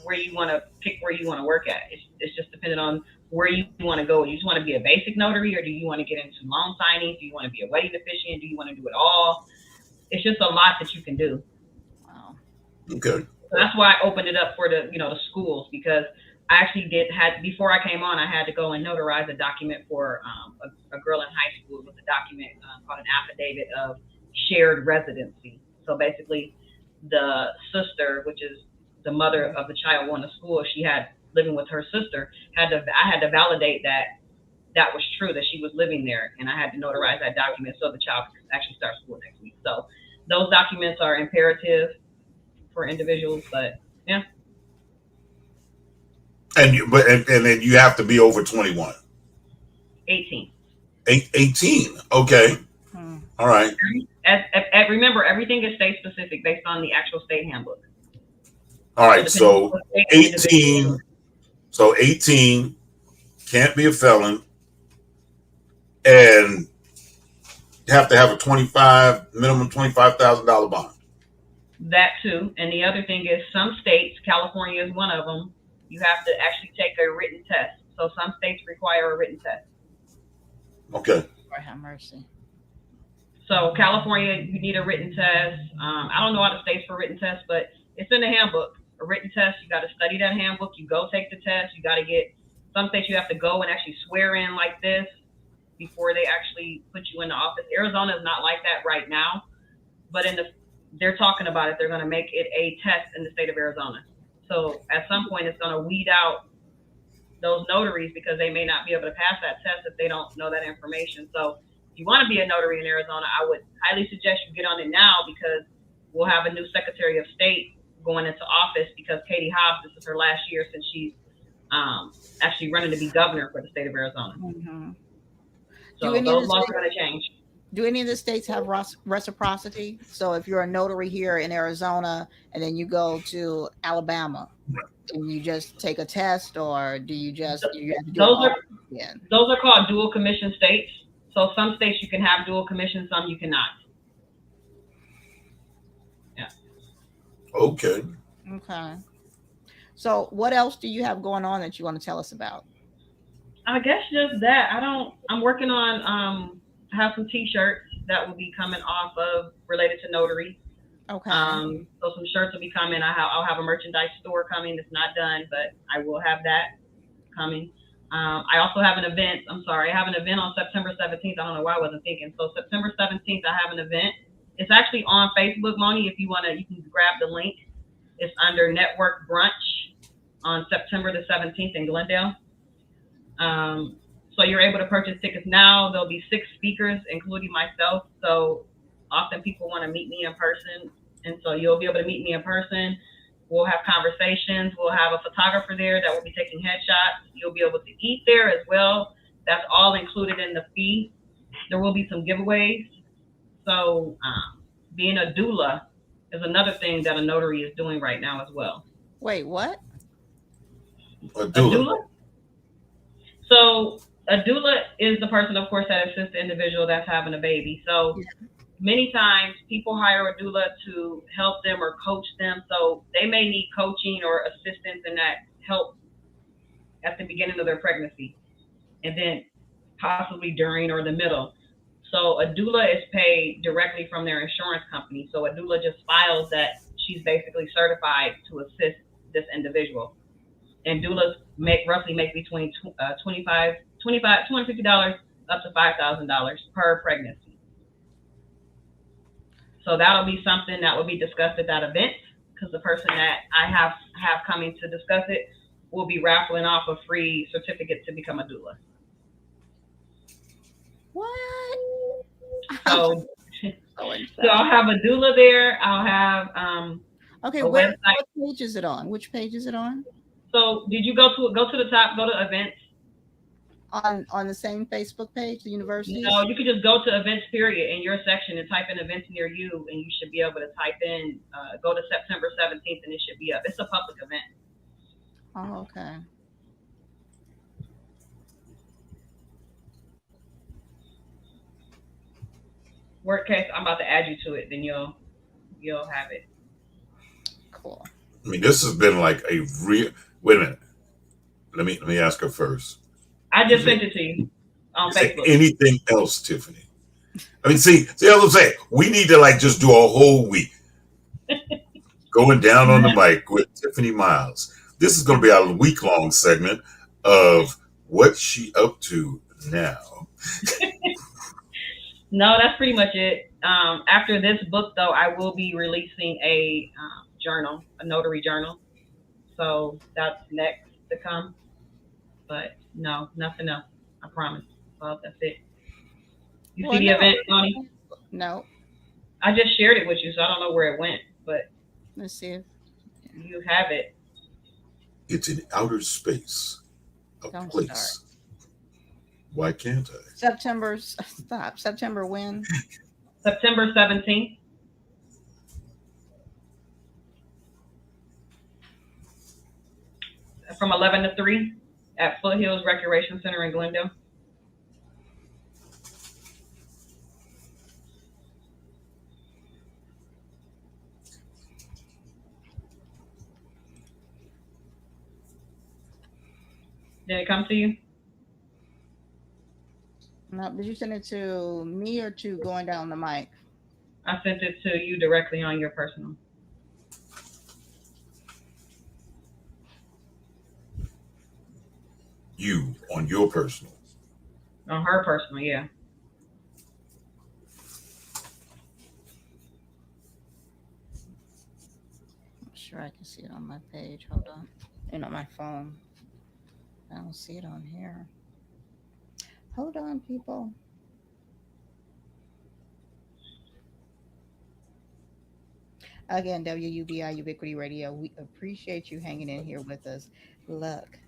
where you want to pick where you want to work at. It's just dependent on where you want to go. You just want to be a basic notary, or do you want to get into loan signings? Do you want to be a wedding officiant? Do you want to do it all? It's just a lot that you can do. Wow. Okay. So that's why I opened it up for the schools, because I actually before I came on, I had to go and notarize a document for a girl in high school. It was a document called an affidavit of shared residency. So basically the sister, which is the mother of the child going to school, she had living with her sister, I had to validate that was true, that she was living there, and I had to notarize that document so the child could actually start school next week. So those documents are imperative for individuals, but yeah. And then you have to be over 21. 18. 18. Okay. All right. Remember, everything is state specific based on the actual state handbook. All right. So 18. So 18. can't be a felon, and have to have a minimum $25,000 bond. That too. And the other thing is some states, California is one of them, you have to actually take a written test. So some states require a written test. Okay. Lord have mercy. So California, you need a written test. I don't know all the states for written tests, but it's in the handbook. A written test, you got to study that handbook. You go take the test. You got to get, some states you have to go and actually swear in like this before they actually put you in the office. Arizona is not like that right now, but they're talking about it. They're going to make it a test in the state of Arizona. So at some point, it's going to weed out those notaries because they may not be able to pass that test if they don't know that information. So if you want to be a notary in Arizona, I would highly suggest you get on it now because we'll have a new Secretary of State going into office because Katie Hobbs, this is her last year since she's actually running to be governor for the state of Arizona. Mm-hmm. So those laws are going to change. Do any of the states have reciprocity? So if you're a notary here in Arizona and then you go to Alabama, and you just take a test, or do you just have to do those are called dual commission states. So some states you can have dual commission, some you cannot. Yeah. Okay. Okay. So what else do you have going on that you want to tell us about? I guess just that. I'm working on I have some t-shirts that will be coming off of related to notary. Okay. So some shirts will be coming. I'll have a merchandise store coming. It's not done, but I will have that coming. I also have an event. I have an event on September 17th. I don't know why I wasn't thinking. So September 17th, I have an event. It's actually on Facebook, Moni. If you want to, you can grab the link. It's under Network Brunch on September the 17th in Glendale. So you're able to purchase tickets now. There'll be 6 speakers, including myself. So often people want to meet me in person. And so you'll be able to meet me in person. We'll have conversations. We'll have a photographer there that will be taking headshots. You'll be able to eat there as well. That's all included in the fee. There will be some giveaways. So being a doula is another thing that a notary is doing right now as well. Wait, what? A doula? So a doula is the person, of course, that assists the individual that's having a baby. So many times people hire a doula to help them or coach them. So they may need coaching or assistance in that help at the beginning of their pregnancy and then possibly during or the middle. So a doula is paid directly from their insurance company. So a doula just files that she's basically certified to assist this individual. And doulas roughly make between $250 up to $5,000 per pregnancy. So that'll be something that will be discussed at that event because the person that I have coming to discuss it will be raffling off a free certificate to become a doula. What? So I'll have a doula there. I'll have okay. a What website. page is it on? Which page is it on? So did you go to the top, go to events? On the same Facebook page, the university? No, you could just go to events period in your section and type in events near you, and you should be able to type in, go to September 17th, and it should be up. It's a public event. Oh, okay. Worst case, I'm about to add you to it, then you'll have it. Cool. I mean, this has been like a real. Wait a minute. Let me ask her first. I just sent it to you on Facebook. Anything else, Tiffany? I mean, see, that's what I'm saying. We need to like just do a whole week going down on the mic with Tiffany Myles. This is going to be our week-long segment of what's she up to now. No, that's pretty much it. After this book, though, I will be releasing a journal, a notary journal. So that's next to come. But no, nothing else. I promise. Well, that's it. You see the event, Tony? No. I just shared it with you, so I don't know where it went, but let's see if you have it. It's in outer space, a Don't place. start. Why can't I? September when? September 17th. From 11 to 3. at Foothills Recreation Center in Glendale. Did it come to you? No, did you send it to me or to going down the mic? I sent it to you directly on your personal. You on your personal. On her personal, yeah. I'm sure I can see it on my page. Hold on. And on my phone. I don't see it on here. Hold on, people. Again, WUBI Ubiquity Radio. We appreciate you hanging in here with us. Look,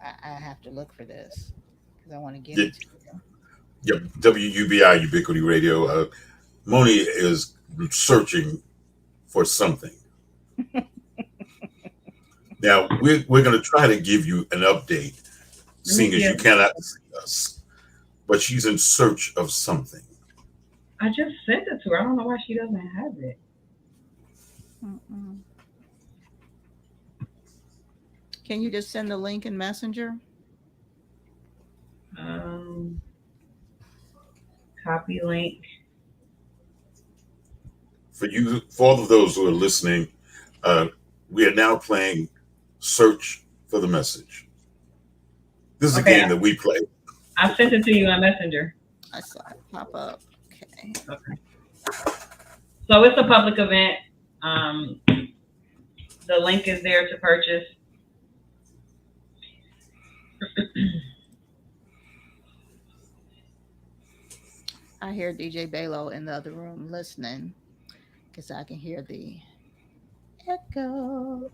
I have to look for this because I want to get Yeah. it to you. Yep, WUBI Ubiquity Radio. Moni is searching for something. Now, we're going to try to give you an update, seeing as you cannot see us. But she's in search of something. I just sent it to her. I don't know why she doesn't have it. Mm-mm. Can you just send the link in Messenger? Copy link. For all of those who are listening, we are now playing Search for the Message. This is a game that we play. I sent it to you on Messenger. I saw it pop up. Okay. So it's a public event. The link is there to purchase. I hear DJ Balo in the other room listening because I can hear the echo.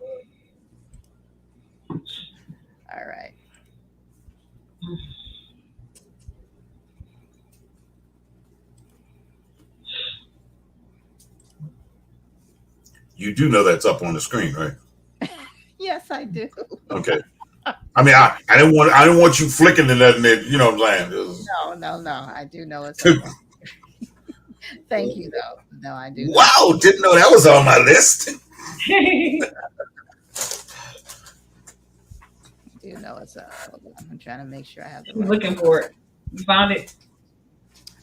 All right. You do know that's up on the screen, right? Yes, I do. Okay. I mean, I didn't want you flicking to nothing that, you know what I'm saying? No. I do know it's up. Thank you, though. No, I do. Wow, didn't know that was on my list. I do know it's up. I'm trying to make sure I have the right Looking for it. You found it?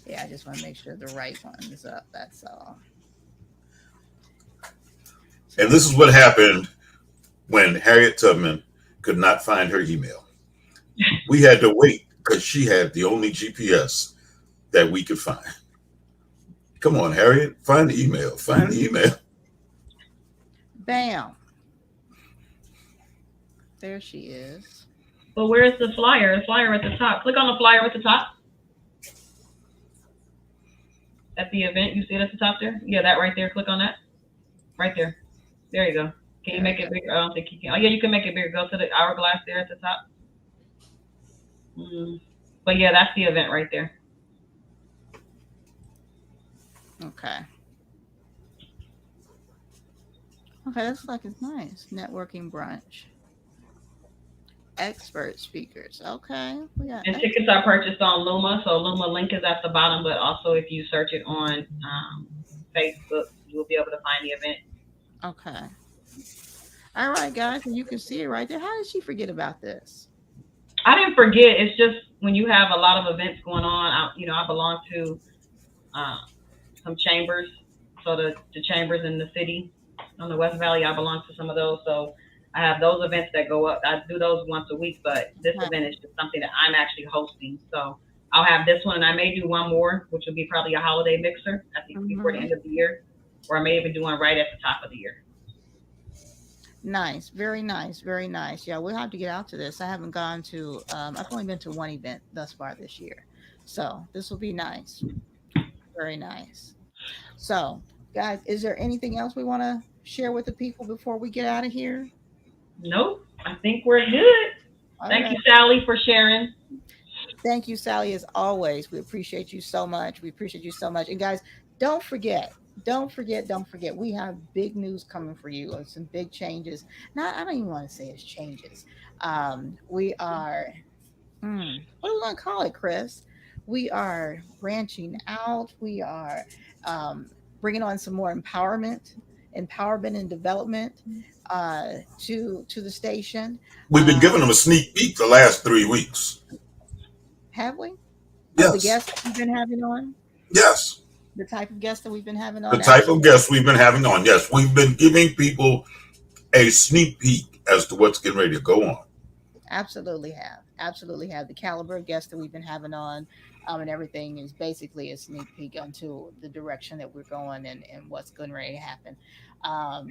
Yeah, I just want to make sure the right one is up. That's all. And this is what happened when Harriet Tubman could not find her email. We had to wait because she had the only GPS that we could find. Come on, Harriet, find the email. Find the email. Bam. There she is. Well, where's the flyer? The flyer at the top. Click on the flyer at the top. At the event, you see it at the top there? Yeah, that right there. Click on that. Right there. There you go. Can you make it bigger? I don't think you can. Oh, yeah, you can make it bigger. Go to the hourglass there at the top. But yeah, that's the event right there. Okay. Okay, that's like it's nice. Networking brunch. Expert speakers. Okay. And tickets are purchased on Luma. So Luma link is at the bottom, but also if you search it on Facebook, you'll be able to find the event. Okay. All right, guys. And you can see it right there. How did she forget about this? I didn't forget. It's just when you have a lot of events going on, I belong to some chambers. So the chambers in the city on the West Valley, I belong to some of those. So I have those events that go up. I do those once a week, but this event is just something that I'm actually hosting. So I'll have this one, and I may do one more, which will be probably a holiday mixer, I think, before the end of the year, or I may even do one right at the top of the year. Nice. Very nice. Very nice. Yeah, we'll have to get out to this. I haven't gone to, I've only been to one event thus far this year. So this will be nice. Very nice. So, guys, is there anything else we want to share with the people before we get out of here? Nope. I think we're good. Thank you, Sally, for sharing. Thank you, Sally, as always. We appreciate you so much. We appreciate you so much. And guys, don't forget, don't forget, we have big news coming for you, some big changes. Not, I don't even want to say it's changes. We are, what are we going to call it, Chris? We are branching out. We are um, bringing on some more empowerment and development to the station. We've been Uh, giving them a sneak peek the last 3 weeks. have we? Of the Yes. guests that we've been having on, Yes. the type of guests that we've been having The on. type of Absolutely. guests we've been having on. Yes. We've been giving people a sneak peek as to what's getting ready to go on. Absolutely have the caliber of guests that we've been having on, and everything is basically a sneak peek onto the direction that we're going, and what's going ready to happen. um,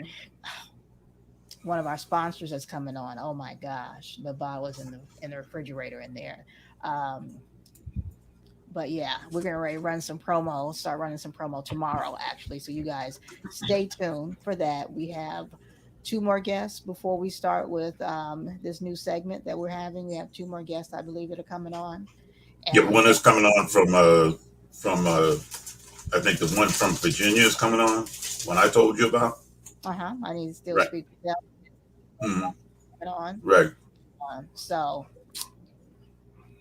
One of our sponsors that's coming on, oh my gosh, the bottles in the refrigerator in there. um, but yeah, we're gonna ready run some promo, start running some promo tomorrow actually, so you guys stay tuned for that. We have two more guests before we start with this new segment that we're having. We have two more guests, I believe, that are coming on, and Yeah, I one can't. is coming on from I think the one from Virginia is coming on. One I told you about. I need to still Right. speak to them Hmm. on. Right. So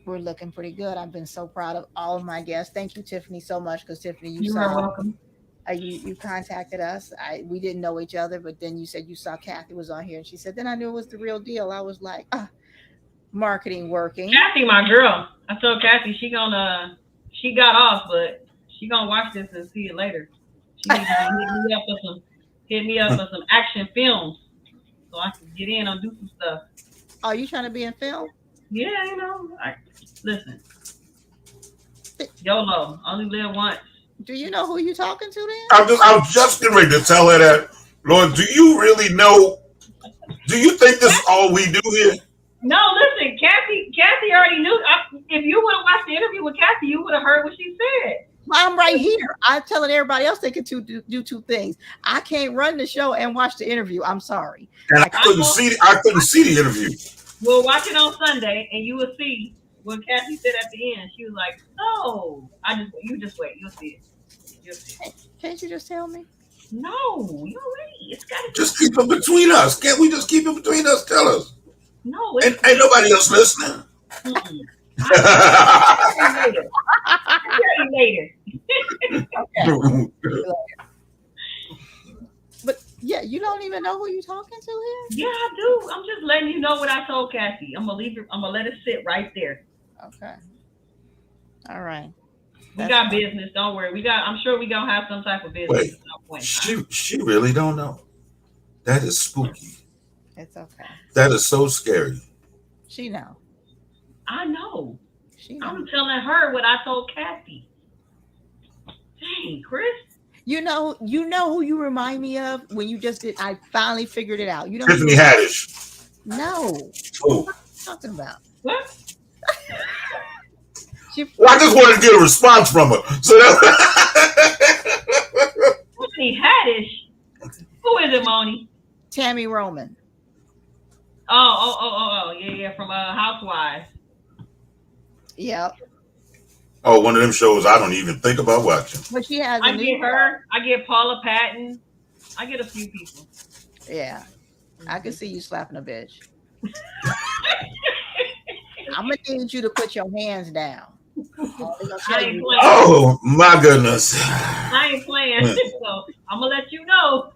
we're looking pretty good. I've been so proud of all of my guests. Thank you, Tiffany, so much, because Tiffany, you You are saw welcome. you contacted us. We didn't know each other, but then you said you saw Kathy was on here, and she said, then I knew it was the real deal. I was like, marketing working. Kathy, my girl. I told Kathy she got off, but she gonna watch this and see it later. She needs to hit me up for some action films so I can get in and do some stuff. Are you trying to be in film? Yeah, listen, YOLO, only live once. Do you know who you talking to I was just getting ready to tell her that. Lord, do you really know? Do you think this is all we do here? No, listen, Kathy already knew. If you would have watched the interview with Kathy, you would have heard what she said. then? I'm right here. I'm telling everybody else they can do two things. I can't run the show and watch the interview. I'm sorry. And I can't. I couldn't see the interview. We'll watch it on Sunday, and you will see what Kathy said at the end. She was like, "Oh, you just wait, you'll see it. You'll see it." Can't you just tell me? No, you wait. It's got to be. Just keep it between us. Can't we just keep it between us? Tell us. No, Ain't nobody else listening. Mm-mm. I'll tell you later. Okay. But yeah, you don't even know who you're talking to here? Yeah, I do. I'm just letting you know what I told Kathy. I'm gonna let it sit right there. Okay. All right. We got business. Don't worry. I'm sure we gonna have some type of business Wait, at some point in time. she really don't know. That is spooky. It's okay. That is so scary. She know. I know. She know. I'm telling her what I told Kathy. Dang, Chris. You know who you remind me of when you just did. I finally figured it out. You know Tiffany Haddish. No. Oh. What are you talking about? What? Well, I just wanted to get a response from her. So Tiffany Haddish. Who is it, Moni? Tammy Roman. Oh, yeah, from Housewives. Yep. Oh, one of them shows I don't even think about watching. But she has. I get her. I get Paula Patton. I get a few people. Yeah. I can see you slapping a bitch. I'm gonna need you to put your hands down. I ain't playing. Oh my goodness! I ain't playing. So I'm gonna let you know.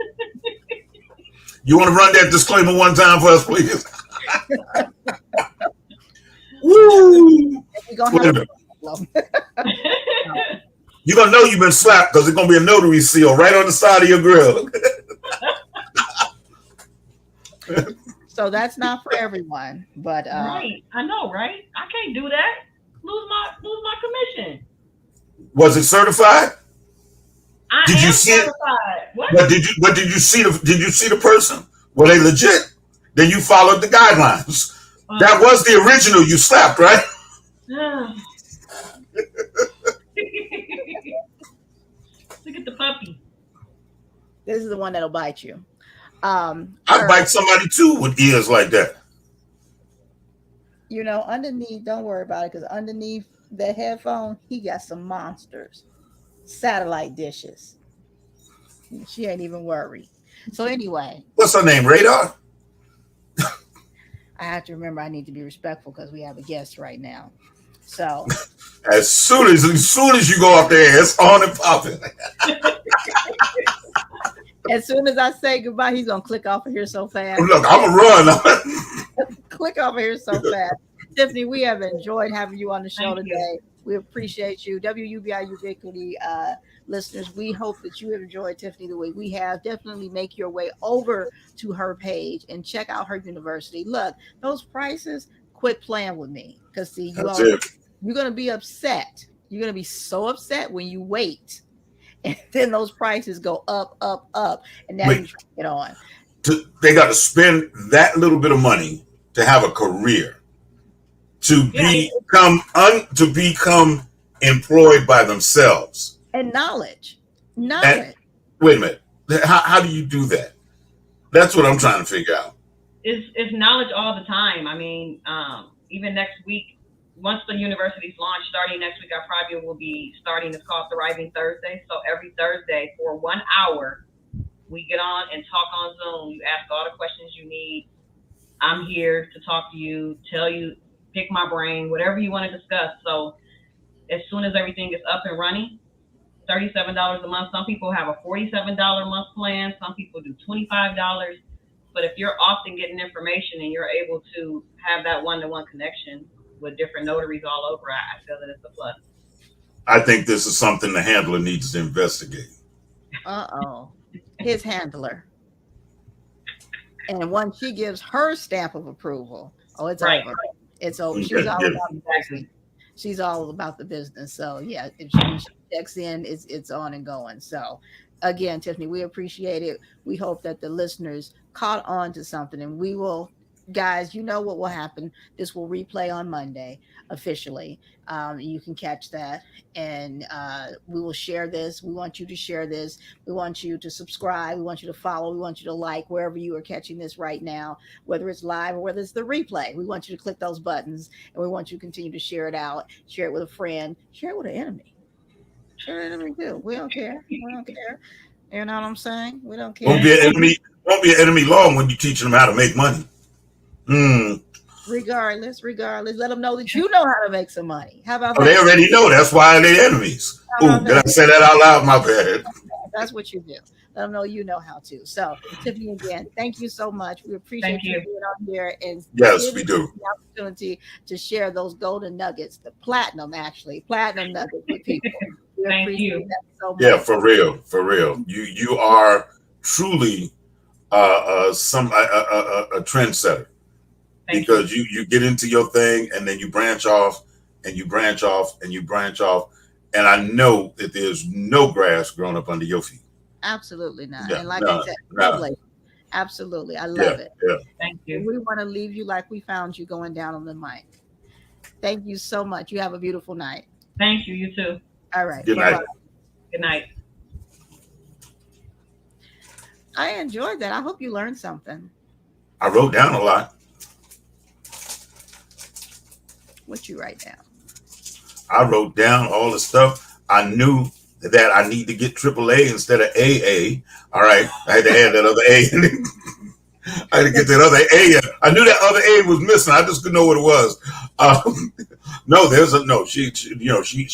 You want to run that disclaimer one time for us, please? Woo! You're gonna know you've been slapped because it's gonna be a notary seal right on the side of your grill. So that's not for everyone, but right. I know, right? I can't do that. Lose my commission. Was it certified? Did you see certified. It? What? But did you see the person? Were they legit? Then you followed the guidelines. That was the original you slapped, right? Look at the puppy. This is the one that'll bite you. I'd bite somebody too with ears like that. You know, underneath, don't worry about it, because underneath that headphone, he got some monsters. Satellite dishes. She ain't even worried. So anyway, What's her name? Radar? I have to remember I need to be respectful because we have a guest right now. So As soon as you go up there, it's on and popping. as soon as I say goodbye, he's gonna click off of here so fast. Look, I'm gonna run. Click off of here so fast. Tiffany, we have enjoyed having you on the show Thank you. today. We appreciate you. WUBI Ubiquity listeners, we hope that you have enjoyed Tiffany the way we have. Definitely make your way over to her page and check out her university. Look, those prices, quit playing with me. Because see, you're gonna be upset. You're gonna be so upset when you wait. And then those prices go up, up, up. And now you try to get on. They got to spend that little bit of money to have a career, to become employed by themselves. And knowledge. And, wait a minute. How do you do that? That's what I'm trying to figure out. It's knowledge all the time. I mean, even next week, once the university's launched, starting next week, I probably will be starting. It's called Thriving Thursday. So every Thursday for 1 hour, we get on and talk on Zoom. You ask all the questions you need. I'm here to talk to you, tell you, pick my brain, whatever you want to discuss. So as soon as everything is up and running, $37 a month. Some people have a $47 a month plan. Some people do $25. But if you're often getting information and you're able to have that one-to-one connection with different notaries all over, I feel that it's a plus. I think this is something the handler needs to investigate. His handler. And once she gives her stamp of approval, it's Right. over. It's over. She's all about the business. She's all about the business. So yeah, if she checks in, it's on and going. So again, Tiffany, we appreciate it. We hope that the listeners caught on to something, and we will, guys, you know what will happen. This will replay on Monday officially. You can catch that, and we will share this. We want you to share this. We want you to subscribe. We want you to follow. We want you to like wherever you are catching this right now, whether it's live or whether it's the replay. We want you to click those buttons, and we want you to continue to share it out. Share it with a friend. Share it with an enemy. Share it with an enemy too. We don't care. We don't care. You know what I'm saying? We don't care. Won't be an enemy long when you're teaching them how to make money. Regardless, let them know that you know how to make some money. How about that? They already know. That's why they're enemies. Did I say that out loud? My bad. That's what you do. Let them know you know how to. So, Tiffany, again, thank you so much. We appreciate you being on here and yes, we do. The opportunity to share those golden nuggets, the platinum nuggets with people. Thank you. That so much. Yeah, for real. You are truly a trendsetter. Because you get into your thing and then you branch off and you branch off and you branch off. And I know that there's no grass growing up under your feet. Absolutely not. Yeah, and like I said, absolutely. I love it. Yeah. Thank you. We want to leave you like we found you going down on the mic. Thank you so much. You have a beautiful night. Thank you. You too. All right. Good night. Good night. I enjoyed that. I hope you learned something. I wrote down a lot. What you write down? I wrote down all the stuff. I knew that I need to get AAA instead of AA. All right. I had to add that other A. I had to get that other A. I knew that other A was missing. I just couldn't know what it was.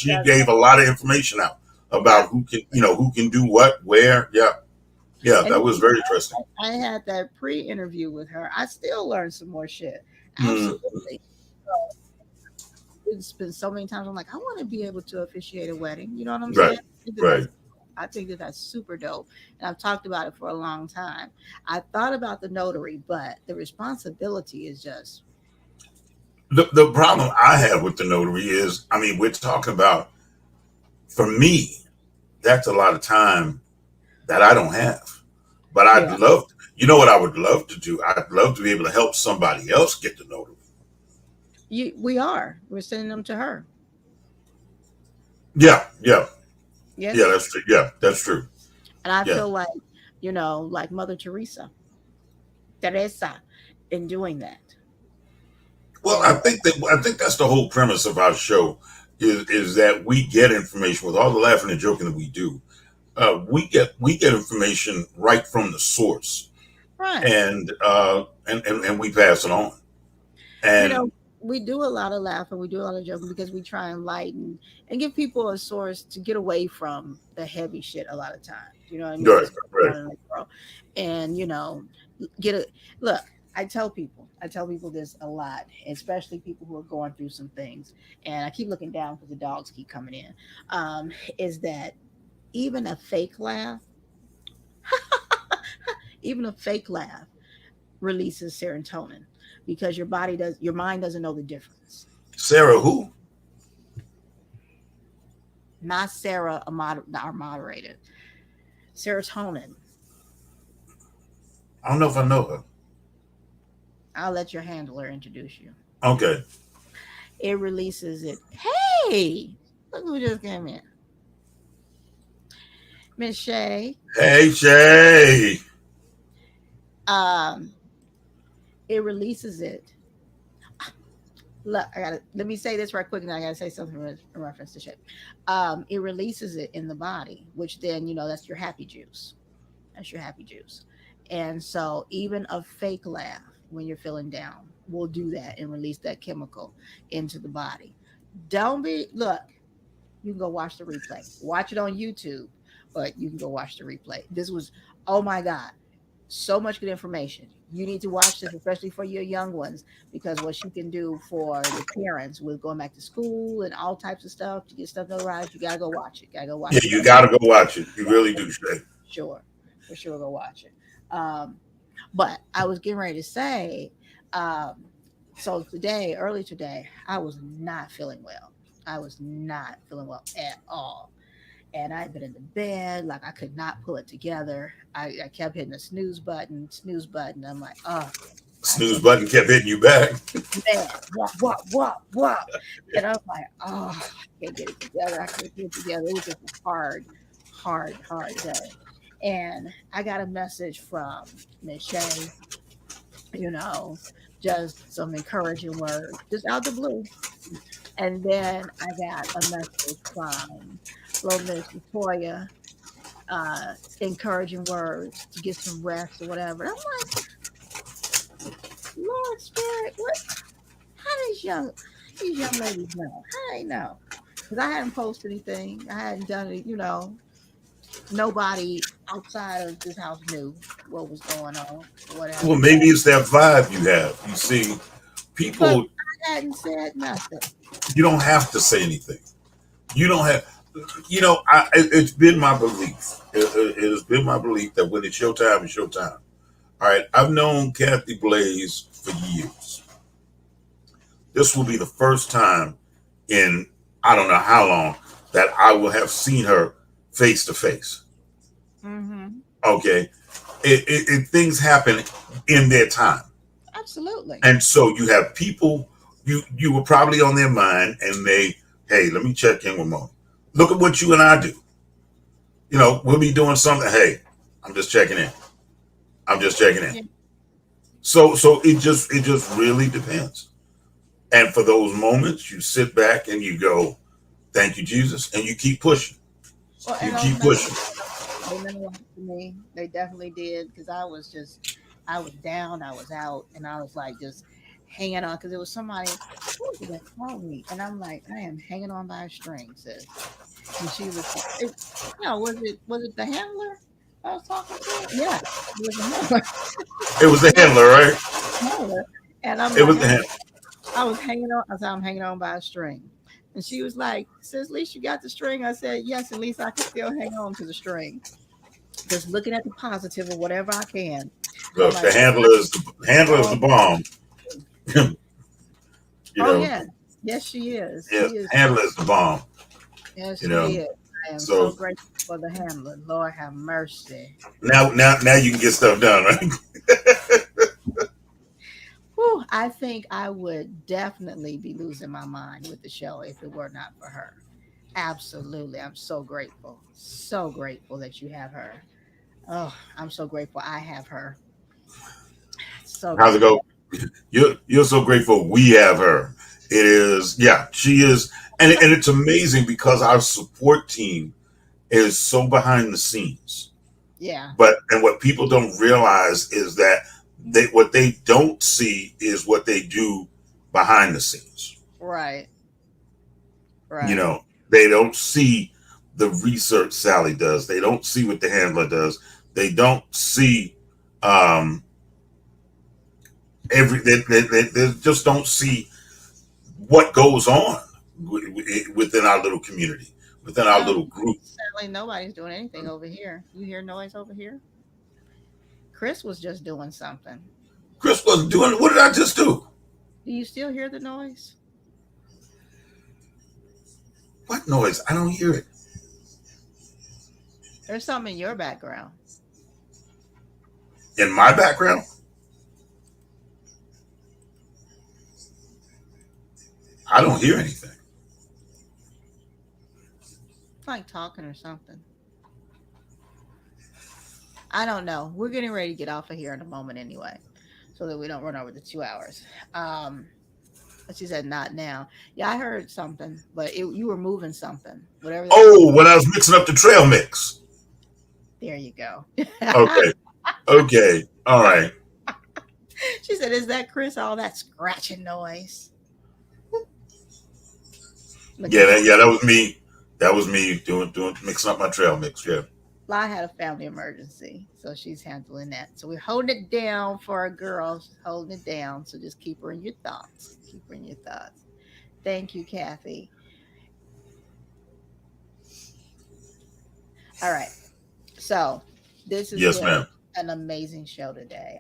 She gave a lot of information out about who can do what, where. Yeah. That was very interesting. I had that pre-interview with her. I still learned some more shit. Absolutely. It's been so many times. I'm like, I want to be able to officiate a wedding. You know what I'm saying? Right. I think that that's super dope. And I've talked about it for a long time. I thought about the notary, but the responsibility is just. The problem I have with the notary is, we're talking about, for me, that's a lot of time that I don't have. But I'd love, what I would love to do? I'd love to be able to help somebody else get the notary. We're sending them to her. Yeah. Yes. Yeah, that's true. Yeah, that's true. And I feel like, like Mother Teresa in doing that. Well, I think that's the whole premise of our show is that we get information with all the laughing and joking that we do. we get information right from the source, Right. and we pass it on. And We do a lot of laughing, we do a lot of joking because we try and lighten and give people a source to get away from the heavy shit a lot of times. You know what I mean? right, right. And get a look. I tell people this a lot, especially people who are going through some things. And I keep looking down because the dogs keep coming in. Is that even a fake laugh, releases serotonin because your mind doesn't know the difference. Sarah, who? Not Sarah, our moderator. Serotonin. I don't know if I know her. I'll let your handler introduce you. Okay. It releases it. Hey, look who just came in. Miss Shay. Hey, Shay. It releases it. Look, let me say this right quick, and I gotta say something in reference to Shay. It releases it in the body, which then that's your happy juice. That's your happy juice. And so even a fake laugh when you're feeling down will do that and release that chemical into the body. Look, you can go watch the replay. Watch it on YouTube, but you can go watch the replay. This was, oh my God, so much good information. You need to watch this, especially for your young ones, because what she can do for the parents with going back to school and all types of stuff to get stuff notarized, you gotta go watch it. Yeah, you gotta go watch it. You really do, Shay. Sure, for sure, go watch it. But I was getting ready to say, so early today, I was not feeling well. I was not feeling well at all. And I'd been in the bed, like I could not pull it together. I kept hitting the snooze button. I'm like, oh. Snooze button kept hitting you back. Man, what? And I was like, oh, I can't get it together. It was just a hard day. And I got a message from Miss Shay, just some encouraging words, just out the blue. And then I got a message from little Miss Latoya, encouraging words to get some rest or whatever. I'm like, Lord Spirit, what? How these young ladies know? How they know? Because I hadn't posted anything. I hadn't done it, nobody outside of this house knew what was going on, whatever. Well, maybe it's that vibe you have. You see, people. But I hadn't said nothing. You don't have to say anything. You don't have. It's been my belief. It has been my belief that when it's your time, it's your time. All right. I've known Kathy Blaze for years. This will be the first time in I don't know how long that I will have seen her face to face. Mm-hmm. Okay. Things happen in their time. Absolutely. And so you have people, you were probably on their mind and hey, let me check in with Mo. Look at what you and I do. We'll be doing something. Hey, I'm just checking in. Yeah. So it just really depends. And for those moments, you sit back and you go, thank you, Jesus. And you keep pushing. Well, you keep pushing. They meant a lot to me. They definitely did, because I was down, I was out, and I was like just hanging on, because there was somebody that called me, and I'm like, I am hanging on by a string, sis. And she was like, was it the handler I was talking to? Yeah, it was the handler. It was the handler, right? Handler. And I'm was the handler. I was hanging on. I said, I'm hanging on by a string. And she was like, sis, at least you got the string. I said, yes, at least I can still hang on to the string. Just looking at the positive or whatever I can. Look, the handler is the bomb. Yeah. Yes, she is. Yeah, handler is the bomb. Yes, she is. I am so grateful for the handler. Lord have mercy. Now you can get stuff done, right? Whew, I think I would definitely be losing my mind with the show if it were not for her. Absolutely. I'm so grateful. So grateful that you have her. Oh, I'm so grateful I have her. So how's it go? You're so grateful we have her. It is, yeah, she is. And it's amazing because our support team is so behind the scenes. Yeah. And what people don't realize is that what they don't see is what they do behind the scenes. Right. You know, they don't see the research Sally does. They don't see what the handler does. They don't see they just don't see what goes on within our little community, within our little group. Sadly, nobody's doing anything over here. You hear noise over here? Chris was just doing something. Chris wasn't doing it. What did I just do? Do you still hear the noise? What noise? I don't hear it. There's something in your background. In my background? I don't hear anything. It's like talking or something. I don't know. We're getting ready to get off of here in a moment anyway, so that we don't run over the 2 hours. She said not now. Yeah, I heard something, but you were moving something. Whatever. Oh, when I was mixing up the trail mix. There you go. Okay. Okay. All right. She said, "Is that Chris? All that scratching noise?" Yeah, that was me. That was me doing mixing up my trail mix. Yeah. I had a family emergency, so she's handling that. So we're holding it down for our girls, holding it down. So just keep her in your thoughts. Keep her in your thoughts. Thank you, Kathy. All right. So this is yes, ma'am. An amazing show today.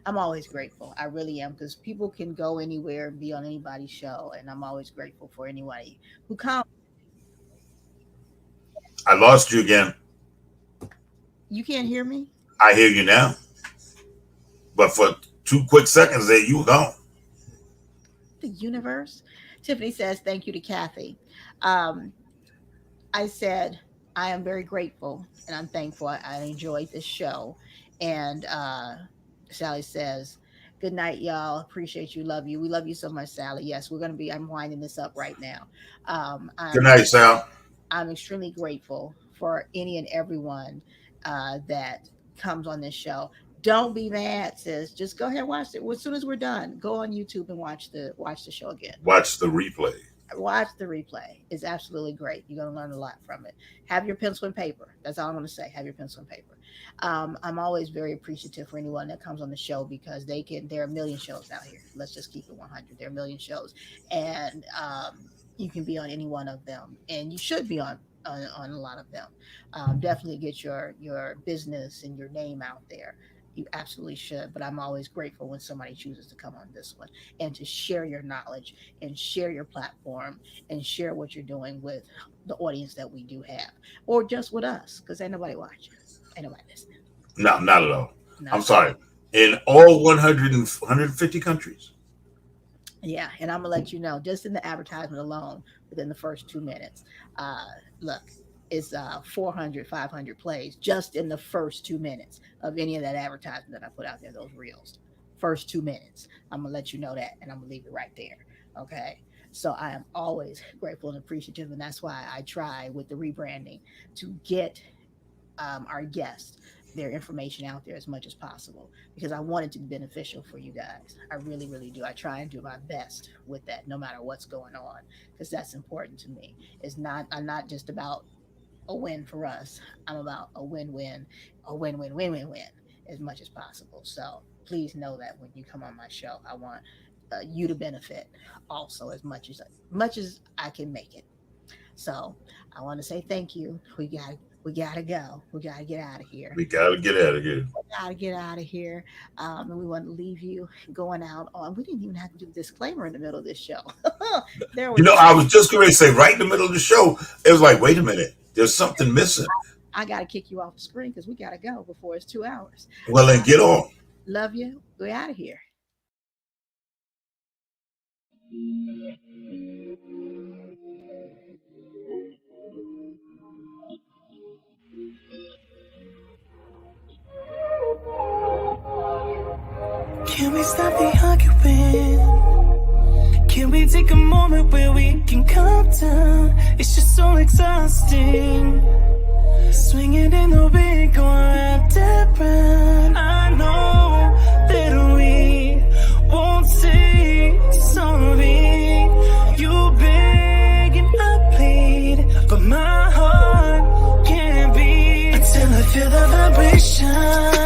I'm always grateful. I really am, because people can go anywhere and be on anybody's show, and I'm always grateful for anybody who comes. I lost you again. You can't hear me? I hear you now. But for 2 quick seconds there, you were gone. The universe. Tiffany says, thank you to Kathy. I said, I am very grateful and I'm thankful. I enjoyed this show. And Sally says, good night, y'all. Appreciate you. Love you. We love you so much, Sally. Yes, I'm winding this up right now. Good night, Sal. I'm extremely grateful for any and everyone that comes on this show. Don't be mad, sis. Just go ahead and watch it. As soon as we're done, go on YouTube and watch the show again. Watch the replay. Watch the replay. It's absolutely great. You're going to learn a lot from it. Have your pencil and paper. That's all I'm going to say. Have your pencil and paper. I'm always very appreciative for anyone that comes on the show, because there are a million shows out here. Let's just keep it 100. There are a million shows, and you can be on any one of them, and you should be on a lot of them. Definitely get your business and your name out there. You absolutely should. But I'm always grateful when somebody chooses to come on this one and to share your knowledge and share your platform and share what you're doing with the audience that we do have, or just with us, because ain't nobody watching. Ain't nobody listening. No, not at all. I'm sorry. In all 150 countries. Yeah, and I'm gonna let you know, just in the advertisement alone, within the first 2 minutes, look, it's 400, 500 plays just in the first 2 minutes of any of that advertisement that I put out there, those reels. First 2 minutes. I'm gonna let you know that, and I'm gonna leave it right there. Okay. So I am always grateful and appreciative, and that's why I try with the rebranding to get our guests their information out there as much as possible, because I want it to be beneficial for you guys. I really, really do. I try and do my best with that, no matter what's going on, because that's important to me. I'm not just about a win for us. I'm about a win-win as much as possible. So please know that when you come on my show, I want you to benefit also as much as I can make it. So I want to say thank you. We gotta go. We gotta get out of here. We gotta get out of here. And we want to leave you going out on. We didn't even have to do a disclaimer in the middle of this show. I was just going to say, right in the middle of the show, it was like, wait a minute, there's something missing. I gotta kick you off the screen because we gotta go before it's 2 hours. Well, then get on. Love you. We're out of here. Can we stop the arguing? Can we take a moment where we can calm down? It's just so exhausting. swinging in the wind, going round and round. I know that we won't say sorry. You beg and I plead, but my heart can't beat until I feel the vibration.